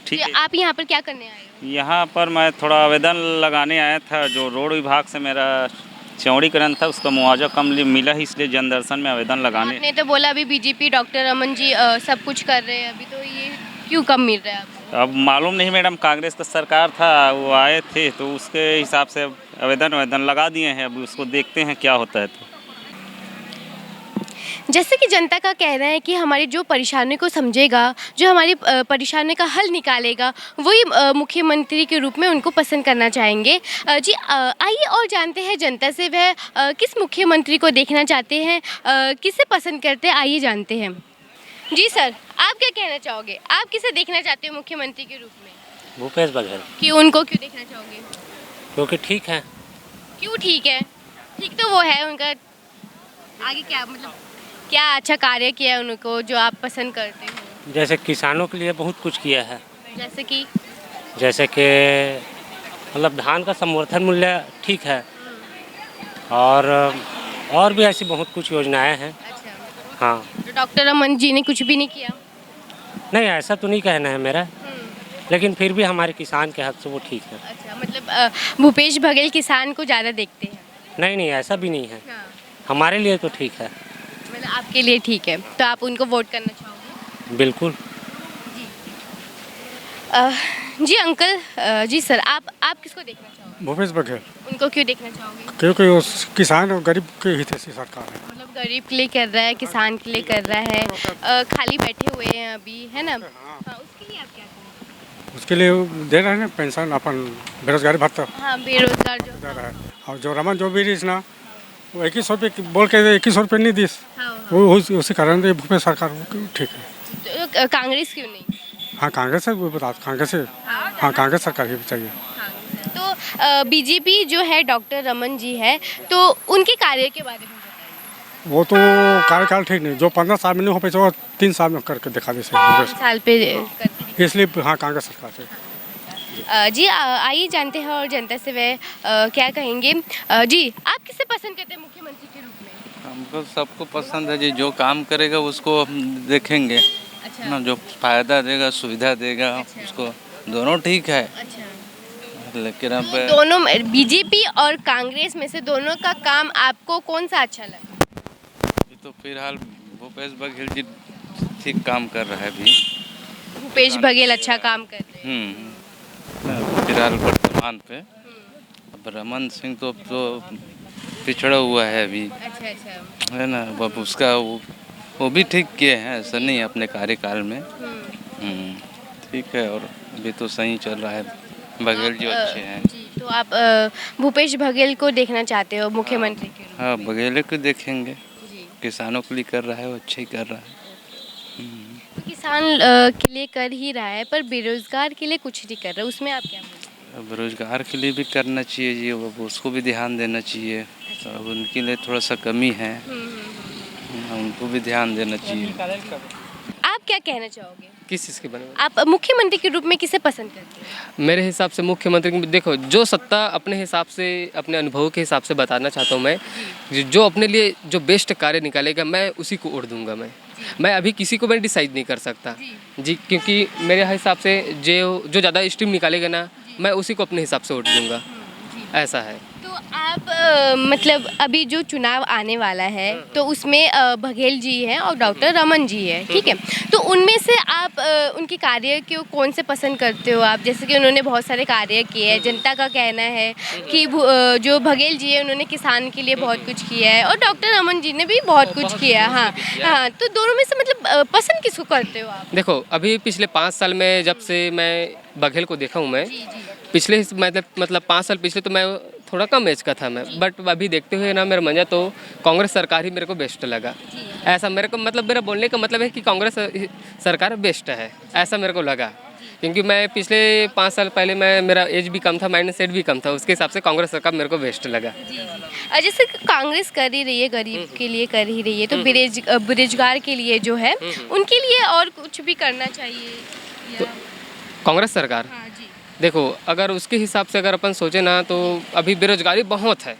ठीक है। आप यहाँ पर क्या करने आए हो? यहाँ पर मैं थोड़ा आवेदन लगाने आया था, जो रोड विभाग से मेरा चौड़ीकरण था, उसका मुआवजा कम मिला ही, इसलिए जनदर्शन में आवेदन लगाने। आपने तो बोला अभी बीजेपी डॉक्टर रमन जी सब कुछ कर रहे हैं, अभी तो ये क्यों कम मिल रहा है आपको? अब मालूम नहीं मैडम, कांग्रेस का सरकार था, वो आए थे तो उसके हिसाब से आवेदन लगा दिए हैं। अब उसको देखते हैं क्या होता है। तो जैसे कि जनता का कहना है कि हमारी जो परेशानी को समझेगा, जो हमारी परेशानी का हल निकालेगा, वही मुख्यमंत्री के रूप में उनको पसंद करना चाहेंगे। जी आइए और जानते हैं जनता से वह किस मुख्यमंत्री को देखना चाहते हैं, किसे पसंद करते हैं, आइए जानते हैं। जी सर, आप क्या कहना चाहोगे? आप किसे देखना चाहते हो मुख्यमंत्री के रूप में? भूपेश बघेल। क्यों, उनको क्यों देखना चाहोगे? क्योंकि ठीक है। क्यों ठीक है? ठीक तो वो है, उनका आगे क्या मतलब क्या अच्छा कार्य किया है उनको जो आप पसंद करते हो? जैसे किसानों के लिए बहुत कुछ किया है। जैसे कि मतलब धान का समर्थन मूल्य ठीक है, और भी ऐसी बहुत कुछ योजनाएं हैं। हाँ। तो डॉक्टर रमन जी ने कुछ भी नहीं किया? नहीं, ऐसा तो नहीं कहना है मेरा, लेकिन फिर भी हमारे किसान के हक से वो ठीक है। अच्छा, मतलब भूपेश बघेल किसान को ज़्यादा देखते हैं? नहीं, ऐसा भी नहीं है। हमारे लिए तो ठीक है। मतलब आपके लिए ठीक है, तो आप उनको वोट करना चाहोगे? बिल्कुल। जी अंकल, जी सर, आप किसको देखना चाहोगे? भूपेश बघेल। उनको क्यों देखना चाहोगे? क्योंकि वो किसान और गरीब के हित से सरकार है। मतलब गरीब के लिए कर रहा है, किसान के लिए कर रहा है, खाली बैठे हुए हैं अभी, है ना? हाँ, उसके लिए आप क्या कहेंगे? उसके लिए दे रहे हैं ना पेंशन, अपन बेरोजगारी भत्ता हाँ, बेरोजगार जो दे रहा है। और जो रमन जो भी रही ना, वो 21 रुपये बोल के 21 रुपये नहीं दी, वो उसी कारण भूपेश सरकार ठीक है। तो कांग्रेस क्यों नहीं? हाँ, कांग्रेस है, वो बता कांग्रेस है। हाँ, कांग्रेस सरकार ही चाहिए। तो बीजेपी जो है डॉक्टर रमन जी है, तो उनके कार्य के बारे में बताइए। वो तो कार्यकाल ठीक नहीं, जो 15 साल में नहीं हो पाए वो 3 साल में करके दिखा दे साल पे कर इसलिए हाँ कांग्रेस सरकार से। जी आइए जानते हैं और जनता से वे क्या कहेंगे। जी आप किसे पसंद करते हैं मुख्यमंत्री के रूप में? हमको सबको पसंद है जी, जो काम करेगा उसको हम देखेंगे। अच्छा। ना जो फायदा देगा, सुविधा देगा, उसको दोनों ठीक है। लेकिन अब दोनों बीजेपी और कांग्रेस में से दोनों का काम आपको कौन सा अच्छा लगा? तो फिलहाल भूपेश बघेल जी ठीक काम कर रहा है अभी। भूपेश बघेल अच्छा काम कर रहे हैं। फिलहाल वर्तमान पे। अब रमन सिंह तो पिछड़ा हुआ है अभी। अच्छा। है ना, अब उसका वो भी ठीक किए हैं, ऐसा नहीं अपने कार्यकाल में। ठीक है, और अभी तो सही चल रहा है, बघेल जी अच्छे हैं। तो आप भूपेश बघेल को देखना चाहते हो मुख्यमंत्री के रूप में? हाँ, बघेल को देखेंगे, किसानों के लिए कर रहा है, वो अच्छा ही कर रहा है। तो किसान के लिए कर ही रहा है, पर बेरोजगार के लिए कुछ नहीं कर रहा, उसमें आप क्या बोलते बेरोजगार के लिए भी करना चाहिए जी, अब उसको भी ध्यान देना चाहिए। अब उनके लिए थोड़ा सा कमी है, उनको भी ध्यान देना चाहिए। आप क्या कहना चाहोगे? किस चीज़ के बारे में? आप मुख्यमंत्री के रूप में किसे पसंद करते हैं? मेरे हिसाब से मुख्यमंत्री देखो, जो सत्ता अपने हिसाब से, अपने अनुभव के हिसाब से बताना चाहता हूँ मैं, जो अपने लिए जो बेस्ट कार्य निकालेगा मैं उसी को वोट दूंगा। मैं अभी किसी को मैं डिसाइड नहीं कर सकता जी, क्योंकि मेरे हिसाब से जो ज़्यादा स्ट्रीम निकालेगा ना, मैं उसी को अपने हिसाब से वोट दूंगा, ऐसा है। तो आप मतलब अभी जो चुनाव आने वाला है तो उसमें बघेल जी हैं और डॉक्टर रमन जी है, ठीक है? तो उनमें से आप उनके कार्य को कौन से पसंद करते हो आप? जैसे कि उन्होंने बहुत सारे कार्य किए हैं, जनता का कहना है कि जो बघेल जी है उन्होंने किसान के लिए बहुत कुछ किया है, और डॉक्टर रमन जी ने भी बहुत कुछ किया। हाँ, तो दोनों में से मतलब पसंद किसको करते हो आप? देखो, अभी पिछले 5 साल में जब से मैं बघेल को देखा हूँ, मैं पिछले मतलब 5 साल पिछले तो मैं थोड़ा कम एज का था मैं, बट अभी देखते हुए ना मेरा मंजा तो कांग्रेस सरकार ही मेरे को बेस्ट लगा। ऐसा मेरे को मतलब, मेरा बोलने का मतलब है कि कांग्रेस सरकार बेस्ट है, ऐसा मेरे को लगा। क्योंकि मैं पिछले 5 साल पहले मेरा एज भी कम था, माइंड सेट भी कम था, उसके हिसाब से कांग्रेस सरकार मेरे को बेस्ट लगा। जैसे कांग्रेस कर ही रही है, गरीब के लिए कर ही रही है, तो बेरोजगार के लिए जो है उनके लिए और कुछ भी करना चाहिए तो कांग्रेस सरकार? देखो, अगर उसके हिसाब से अगर अपन सोचे ना, तो अभी बेरोजगारी बहुत है,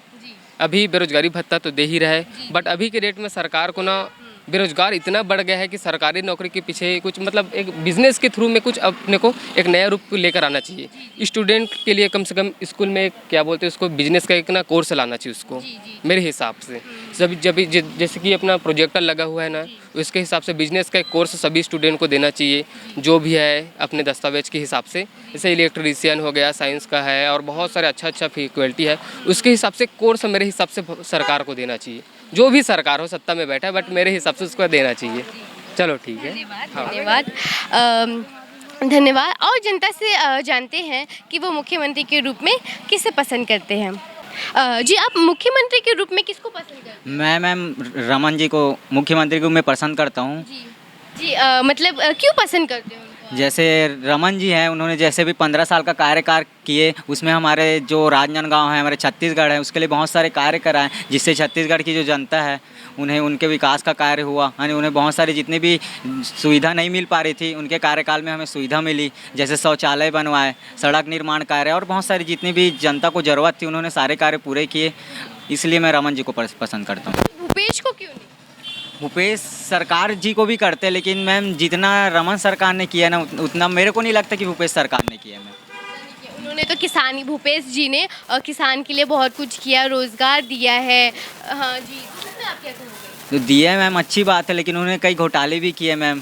अभी बेरोजगारी भत्ता तो दे ही रहा है, बट अभी के डेट में सरकार को ना बेरोजगार इतना बढ़ गया है कि सरकारी नौकरी के पीछे कुछ मतलब एक बिजनेस के थ्रू में कुछ अपने को एक नया रूप लेकर आना चाहिए। स्टूडेंट के लिए कम से कम स्कूल में क्या बोलते हैं उसको, बिजनेस का एक ना कोर्स लाना चाहिए उसको, मेरे हिसाब से। जब जैसे कि अपना प्रोजेक्टर लगा हुआ है ना, उसके हिसाब से बिजनेस का एक कोर्स सभी स्टूडेंट को देना चाहिए, जो भी है अपने दस्तावेज के हिसाब से। जैसे इलेक्ट्रीशियन हो गया, साइंस का है, और बहुत सारे अच्छा फैकल्टी है, उसके हिसाब से कोर्स मेरे हिसाब से सरकार को देना चाहिए। जो भी सरकार हो सत्ता में बैठा है, बट मेरे हिसाब से उसको देना चाहिए। चलो ठीक है, हाँ। धन्यवाद। धन्यवाद। और जनता से जानते हैं कि वो मुख्यमंत्री के रूप में किसे पसंद करते हैं। जी, आप मुख्यमंत्री के रूप में किसको पसंद करते हैं? मैं मैम रमन जी को मुख्यमंत्री को मैं पसंद करता हूँ। जी, मतलब क्यों पसंद करते हो उनको? जैसे रमन जी हैं, उन्होंने जैसे भी 15 साल का कार्यकाल किए, उसमें हमारे जो राजनांदगांव है, हमारे छत्तीसगढ़ है, उसके लिए बहुत सारे कार्य कराए, जिससे छत्तीसगढ़ की जो जनता है उन्हें उनके विकास का कार्य हुआ। यानी उन्हें बहुत सारी जितनी भी सुविधा नहीं मिल पा रही थी, उनके कार्यकाल में हमें सुविधा मिली। जैसे शौचालय बनवाए, सड़क निर्माण कार्य और बहुत सारी जितनी भी जनता को ज़रूरत थी, उन्होंने सारे कार्य पूरे किए। इसलिए मैं रमन जी को पसंद करता हूँ। भूपेश को क्यों नहीं? भूपेश सरकार जी को भी करते, लेकिन मैम जितना रमन सरकार ने किया ना, उतना मेरे को नहीं लगता कि भूपेश सरकार ने किया। मैम उन्होंने तो किसान, भूपेश जी ने किसान के लिए बहुत कुछ किया, रोजगार दिया है। हाँ जी, इसमें आप क्या कहोगे? तो दिया है मैम, अच्छी बात है, लेकिन उन्होंने कई घोटाले भी किए मैम,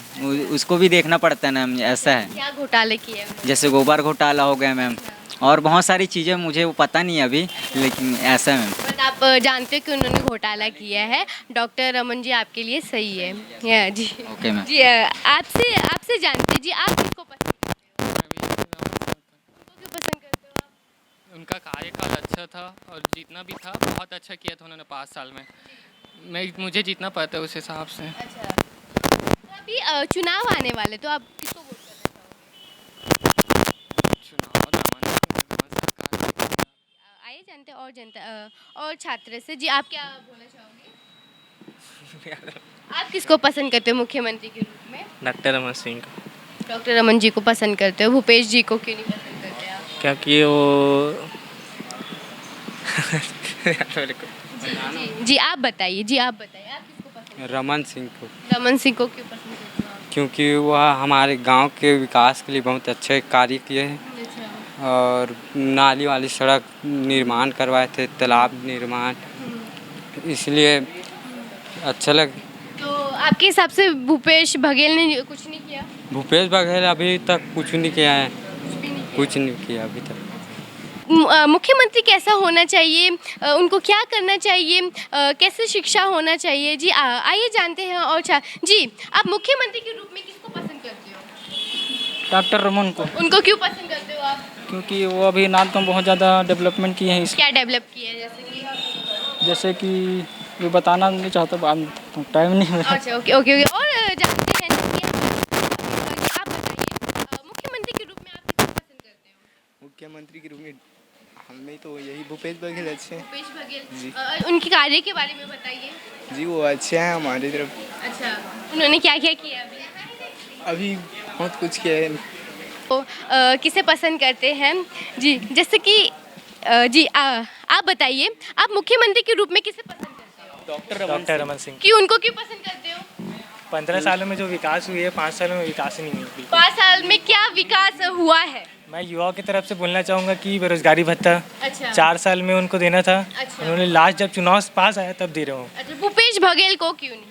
उसको भी देखना पड़ता है मैम। ऐसा है, क्या घोटाले किए? जैसे गोबर घोटाला हो गया मैम, और बहुत सारी चीज़ें मुझे वो पता नहीं है अभी, लेकिन ऐसा है मैम। बट आप जानते हो कि उन्होंने घोटाला किया है। डॉक्टर रमन जी आपके लिए सही है। या जी, ओके मैम। जी, आपसे जानते हैं जी, आप किसको पसंद करते हो? क्यों पसंद करते हो आप? उनका कार्यकाल अच्छा था और जितना भी था बहुत अच्छा किया था उन्होंने 5 साल में। मुझे जितना पता है उस हिसाब से। अच्छा, तो अभी चुनाव आने वाले, तो आप किसको वोट करना चाहोगे? आइए जानते हैं और जनता और छात्र से। जी, आप क्या बोलना चाहोगे? आप किसको पसंद करते हो मुख्यमंत्री के रूप में? डॉक्टर रमन सिंह को। डॉक्टर रमन जी को पसंद करते हो। भूपेश जी को क्यों नहीं पसंद करते आप? क्योंकि वो जी, आप बताइए। जी, आप बताइए, आप किसको पसंद? रमन सिंह को। रमन सिंह को क्यों पसंद करते हो आप? क्योंकि वह हमारे गांव के विकास के लिए बहुत अच्छे कार्य किए हैं, और नाली वाली सड़क निर्माण करवाए थे, तालाब निर्माण, इसलिए अच्छा लगे। तो आपके हिसाब से भूपेश बघेल ने कुछ नहीं किया? भूपेश बघेल अभी तक कुछ नहीं किया है, कुछ नहीं किया अभी तक। मुख्यमंत्री कैसा होना चाहिए, उनको क्या करना चाहिए, कैसे शिक्षा होना चाहिए? जी, आइए जानते हैं। और जी, आप मुख्यमंत्री के रूप में किसको पसंद करते हो? डॉक्टर रमन को। उनको क्यों पसंद करते हो आप? क्योंकि वो अभी नागगांव बहुत ज़्यादा डेवलपमेंट किए हैं। क्या डेवलप किया है? जैसे कि वो बताना नहीं चाहता, टाइम नहीं मिला। अच्छा, ओके ओके ओके। और जानते हैं कि आप बताइए, मुख्यमंत्री के रूप में आप किसको पसंद करते हो? मुख्यमंत्री के रूप में हमें तो यही भूपेश बघेल अच्छे हैं। भूपेश बघेल जी। उनके कार्य के बारे में बताइए। जी, वो अच्छे हैं हमारी तरफ। अच्छा, उन्होंने क्या क्या किया अभी बहुत कुछ किया है। तो किसे पसंद करते हैं? जी, जैसे कि जी, आप बताइए, आप मुख्यमंत्री के रूप में किसे पसंद करते हो? डॉक्टर रमन सिंह। क्यों, उनको क्यों पसंद करते हो? 15 सालों में जो विकास हुई है, 5 सालों में विकास ही नहीं हुई। 5 साल में क्या विकास हुआ है? मैं युवाओं की तरफ से बोलना चाहूँगा कि बेरोजगारी भत्ता अच्छा। 4 साल में उनको देना था। अच्छा। उन्होंने लास्ट जब चुनाव पास आया तब दे रहे हो। अच्छा, भूपेश बघेल को क्यों नहीं?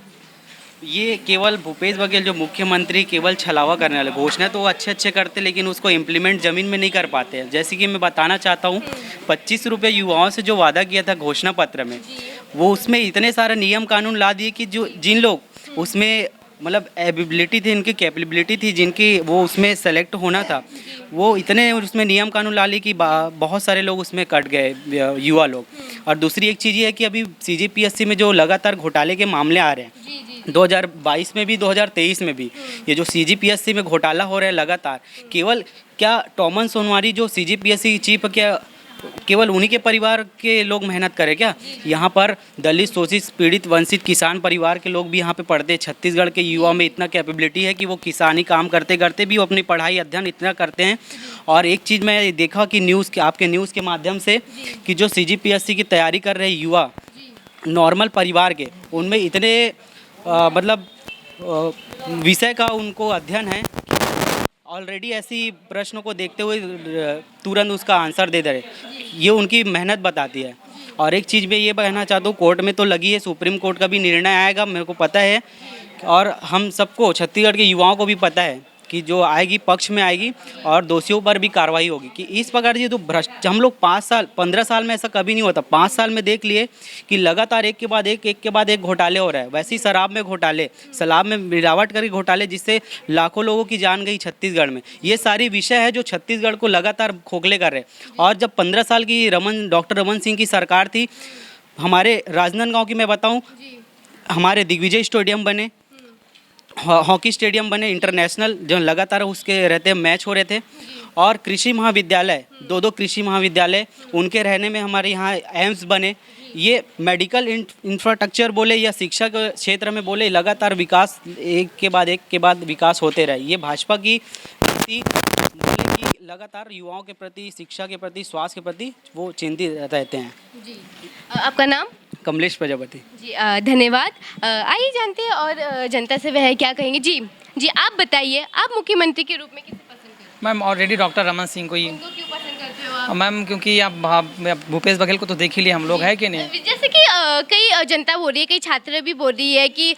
ये केवल भूपेश बघेल जो मुख्यमंत्री केवल छलावा करने वाले, घोषणा तो वो अच्छे करते, लेकिन उसको इम्प्लीमेंट ज़मीन में नहीं कर पाते हैं। जैसे कि मैं बताना चाहता हूँ, 25 रुपये युवाओं से जो वादा किया था घोषणा पत्र में, वो उसमें इतने सारे नियम कानून ला दिए कि जो जिन लोग उसमें मतलब एबिलिटी थी, इनकी कैपेबिलिटी थी, जिनकी वो उसमें सेलेक्ट होना था, वो इतने उसमें नियम कानून ला ली कि बहुत सारे लोग उसमें कट गए, युवा लोग। और दूसरी एक चीज़ ये है कि अभी CGPSC में जो लगातार घोटाले के मामले आ रहे हैं, 2022 में भी 2023 में भी ये जो CGPSC में घोटाला हो रहा है लगातार, केवल क्या टॉमन सोनवारी जो CGPSC चीफ, क्या केवल उन्हीं के परिवार के लोग मेहनत करें क्या? यहाँ पर दलित, शोषित, पीड़ित, वंचित किसान परिवार के लोग भी यहाँ पे पढ़ते हैं। छत्तीसगढ़ के युवा में इतना कैपेबिलिटी है कि वो किसानी काम करते करते भी वो अपनी पढ़ाई अध्ययन इतना करते हैं। और एक चीज़ मैं देखा कि न्यूज़ के आपके न्यूज़ के माध्यम से कि जो CGPSC की तैयारी कर रहे युवा नॉर्मल परिवार के, उनमें इतने मतलब विषय का उनको अध्ययन है, ऑलरेडी ऐसी प्रश्नों को देखते हुए तुरंत उसका आंसर दे दे रहे, ये उनकी मेहनत बताती है। और एक चीज़ मैं ये कहना चाहता हूँ, कोर्ट में तो लगी है, सुप्रीम कोर्ट का भी निर्णय आएगा, मेरे को पता है, और हम सबको छत्तीसगढ़ के युवाओं को भी पता है कि जो आएगी पक्ष में आएगी और दोषियों पर भी कार्रवाई होगी। कि इस प्रकार ये तो भ्रष्ट हम लोग 5 साल 15 साल में ऐसा कभी नहीं होता। 5 साल में देख लिए कि लगातार एक के बाद एक घोटाले हो रहा है। वैसे ही शराब में घोटाले, शराब में मिलावट करके घोटाले, जिससे लाखों लोगों की जान गई छत्तीसगढ़ में। ये सारी विषय है जो छत्तीसगढ़ को लगातार खोखले कर रहे हैं। और जब 15 साल की डॉक्टर रमन सिंह की सरकार थी, हमारे राजनांदगांव की मैं बताऊं, हमारे दिग्विजय स्टेडियम बने, हॉकी स्टेडियम बने इंटरनेशनल, जो लगातार उसके रहते मैच हो रहे थे। और कृषि महाविद्यालय, 2 कृषि महाविद्यालय उनके रहने में हमारे यहाँ एम्स बने। ये मेडिकल इंफ्रास्ट्रक्चर बोले या शिक्षा के क्षेत्र में बोले, लगातार विकास एक के बाद विकास होते रहे। ये भाजपा की नीति बोले कि लगातार युवाओं के प्रति, शिक्षा के प्रति, स्वास्थ्य के प्रति वो चिंतित रहते हैं। जी, आपका नाम? कमलेश प्रजापति जी। धन्यवाद। आइए जानते हैं और जनता से वह क्या कहेंगे। जी आप बताइए, आप मुख्यमंत्री के रूप में किसे पसंद करते हैं? Ma'am already doctor Raman Singh को ही। उनको क्यों पसंद करते हो आप? मैम क्योंकि आप भूपेश बघेल को तो देख ही लिए हम लोग, है कि नहीं? जैसे कि कई जनता बोल रही है, कई छात्र भी बोल रही है कि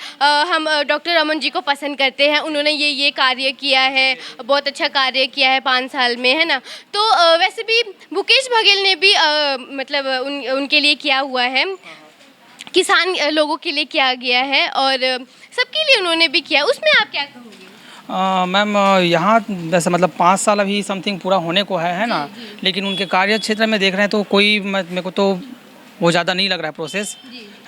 हम डॉक्टर रमन जी को पसंद करते हैं, उन्होंने ये कार्य किया है, बहुत अच्छा कार्य किया है 5 साल में, है ना। तो वैसे भी भूपेश बघेल ने भी मतलब उनके लिए किया हुआ है, किसान लोगों के लिए किया गया है और सबके लिए उन्होंने भी किया। उसमें आप क्या कहोगे? मैम यहाँ वैसे मतलब 5 साल अभी समथिंग पूरा होने को है ना। लेकिन उनके कार्य क्षेत्र में देख रहे हैं तो कोई मेरे को तो वो ज़्यादा नहीं लग रहा है प्रोसेस,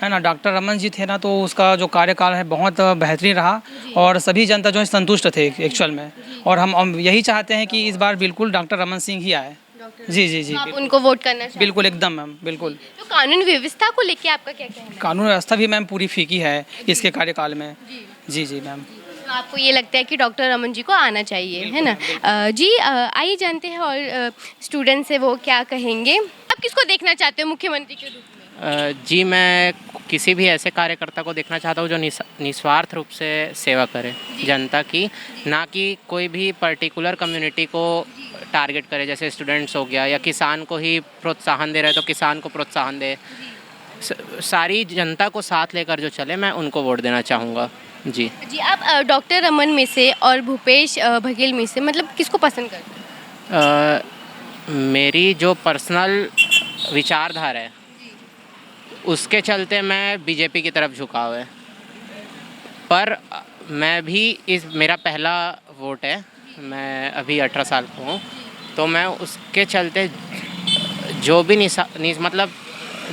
है ना। डॉक्टर रमन जी थे ना, तो उसका जो कार्यकाल है बहुत बेहतरीन रहा और सभी जनता जो है संतुष्ट थे एक्चुअल में। और हम यही चाहते हैं कि इस बार बिल्कुल डॉक्टर रमन सिंह ही आए। जी तो आप उनको वोट करना चाहते हैं? बिल्कुल, एकदम मैम, बिल्कुल। तो कानून व्यवस्था को लेके आपका क्या कहना है? कानून व्यवस्था भी मैम पूरी फीकी है इसके कार्यकाल में। जी मैम। तो आपको ये लगता है कि डॉक्टर रमन जी को आना चाहिए, है ना। जी आइए जानते हैं और स्टूडेंट से वो क्या कहेंगे। आप किसको देखना चाहते हो मुख्यमंत्री के रूप में? जी मैं किसी भी ऐसे कार्यकर्ता को देखना चाहता हूँ जो निस्वार्थ रूप से सेवा करे जनता की, ना कि कोई भी पर्टिकुलर कम्युनिटी को टारगेट करे, जैसे स्टूडेंट्स हो गया या किसान को ही प्रोत्साहन दे रहे तो किसान को प्रोत्साहन दे। सारी जनता को साथ लेकर जो चले, मैं उनको वोट देना चाहूँगा। जी आप डॉक्टर रमन में से और भूपेश बघेल में से मतलब किसको पसंद करते हैं? मेरी जो पर्सनल विचारधारा है उसके चलते मैं बीजेपी की तरफ झुकाव है, पर मैं भी मेरा पहला वोट है, मैं अभी 18 साल का हूँ, तो मैं उसके चलते जो भी मतलब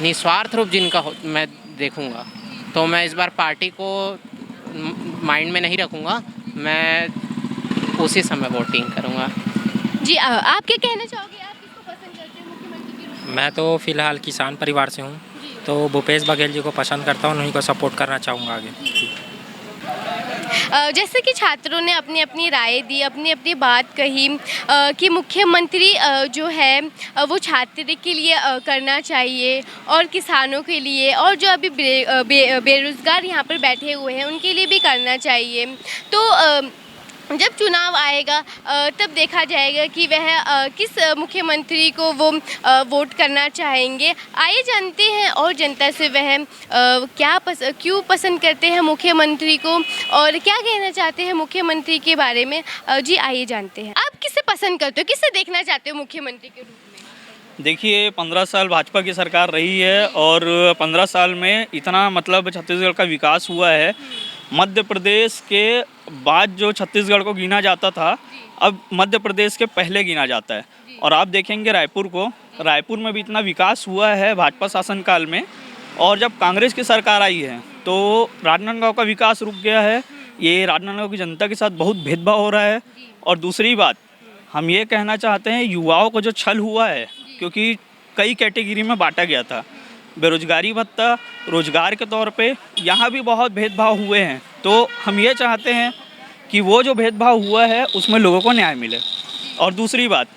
निस्वार्थ रूप जिनका मैं देखूँगा, तो मैं इस बार पार्टी को माइंड में नहीं रखूँगा, मैं उसी समय वोटिंग करूँगा। जी आप क्या कहना चाहोगे, आप किसको पसंद करते हैं मुख्यमंत्री के रूप में? मैं तो फिलहाल किसान परिवार से हूँ, तो भूपेश बघेल जी को पसंद करता हूँ, उन्हीं को सपोर्ट करना चाहूँगा आगे। जैसे कि छात्रों ने अपनी अपनी राय दी, अपनी अपनी बात कही कि मुख्यमंत्री जो है वो छात्र के लिए करना चाहिए और किसानों के लिए, और जो अभी बेरोज़गार यहाँ पर बैठे हुए हैं उनके लिए भी करना चाहिए। तो जब चुनाव आएगा तब देखा जाएगा कि वह किस मुख्यमंत्री को वो वोट करना चाहेंगे। आइए जानते हैं और जनता से वह क्यों पसंद करते हैं मुख्यमंत्री को और क्या कहना चाहते हैं मुख्यमंत्री के बारे में। जी आइए जानते हैं, आप किसे पसंद करते हो, किसे देखना चाहते हो मुख्यमंत्री के रूप में? देखिए 15 साल भाजपा की सरकार रही है और 15 साल में इतना मतलब छत्तीसगढ़ का विकास हुआ है। मध्य प्रदेश के बाद जो छत्तीसगढ़ को गिना जाता था, अब मध्य प्रदेश के पहले गिना जाता है। और आप देखेंगे रायपुर में भी इतना विकास हुआ है भाजपा शासनकाल में। और जब कांग्रेस की सरकार आई है तो राजनांदगांव का विकास रुक गया है। ये राजनांदगांव की जनता के साथ बहुत भेदभाव हो रहा है। और दूसरी बात हम ये कहना चाहते हैं, युवाओं को जो छल हुआ है, क्योंकि कई कैटेगरी में बांटा गया था, बेरोजगारी भत्ता, रोजगार के तौर पे यहाँ भी बहुत भेदभाव हुए हैं। तो हम ये चाहते हैं कि वो जो भेदभाव हुआ है उसमें लोगों को न्याय मिले। और दूसरी बात,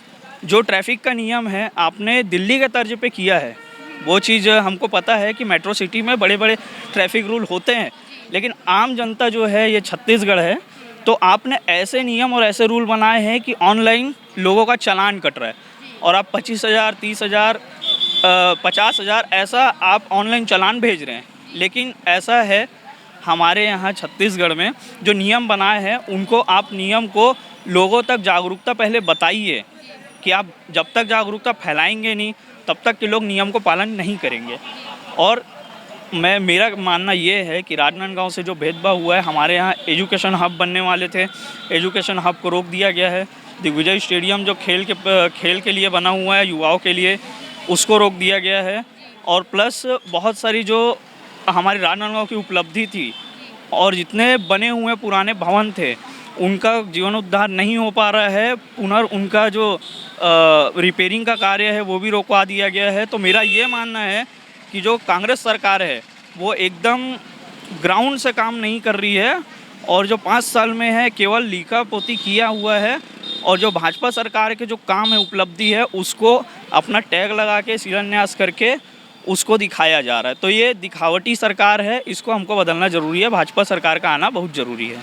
जो ट्रैफिक का नियम है आपने दिल्ली के तर्ज पे किया है, वो चीज़ हमको पता है कि मेट्रो सिटी में बड़े बड़े ट्रैफिक रूल होते हैं, लेकिन आम जनता जो है ये छत्तीसगढ़ है, तो आपने ऐसे नियम और ऐसे रूल बनाए हैं कि ऑनलाइन लोगों का चालान कट रहा है और आप 25,000, 30,000, 50,000 ऐसा आप ऑनलाइन चालान भेज रहे हैं। लेकिन ऐसा है हमारे यहाँ छत्तीसगढ़ में जो नियम बनाए हैं उनको आप नियम को लोगों तक जागरूकता पहले बताइए कि आप जब तक जागरूकता फैलाएंगे नहीं तब तक के लोग नियम को पालन नहीं करेंगे। और मेरा मानना ये है कि राजनांदगांव से जो भेदभाव हुआ है, हमारे यहाँ एजुकेशन हब बनने वाले थे, एजुकेशन हब को रोक दिया गया है। दिग्विजय स्टेडियम जो खेल के लिए बना हुआ है युवाओं के लिए, उसको रोक दिया गया है। और प्लस बहुत सारी जो हमारे राजनांदगांव की उपलब्धि थी और जितने बने हुए पुराने भवन थे उनका जीर्णोद्धार नहीं हो पा रहा है, उनका जो रिपेयरिंग का कार्य है वो भी रोकवा दिया गया है। तो मेरा ये मानना है कि जो कांग्रेस सरकार है वो एकदम ग्राउंड से काम नहीं कर रही है और जो 5 साल में है केवल लीका पोती किया हुआ है। और जो भाजपा सरकार के जो काम है, उपलब्धि है, उसको अपना टैग लगा के शिलान्यास करके उसको दिखाया जा रहा है। तो ये दिखावटी सरकार है, इसको हमको बदलना ज़रूरी है। भाजपा सरकार का आना बहुत ज़रूरी है।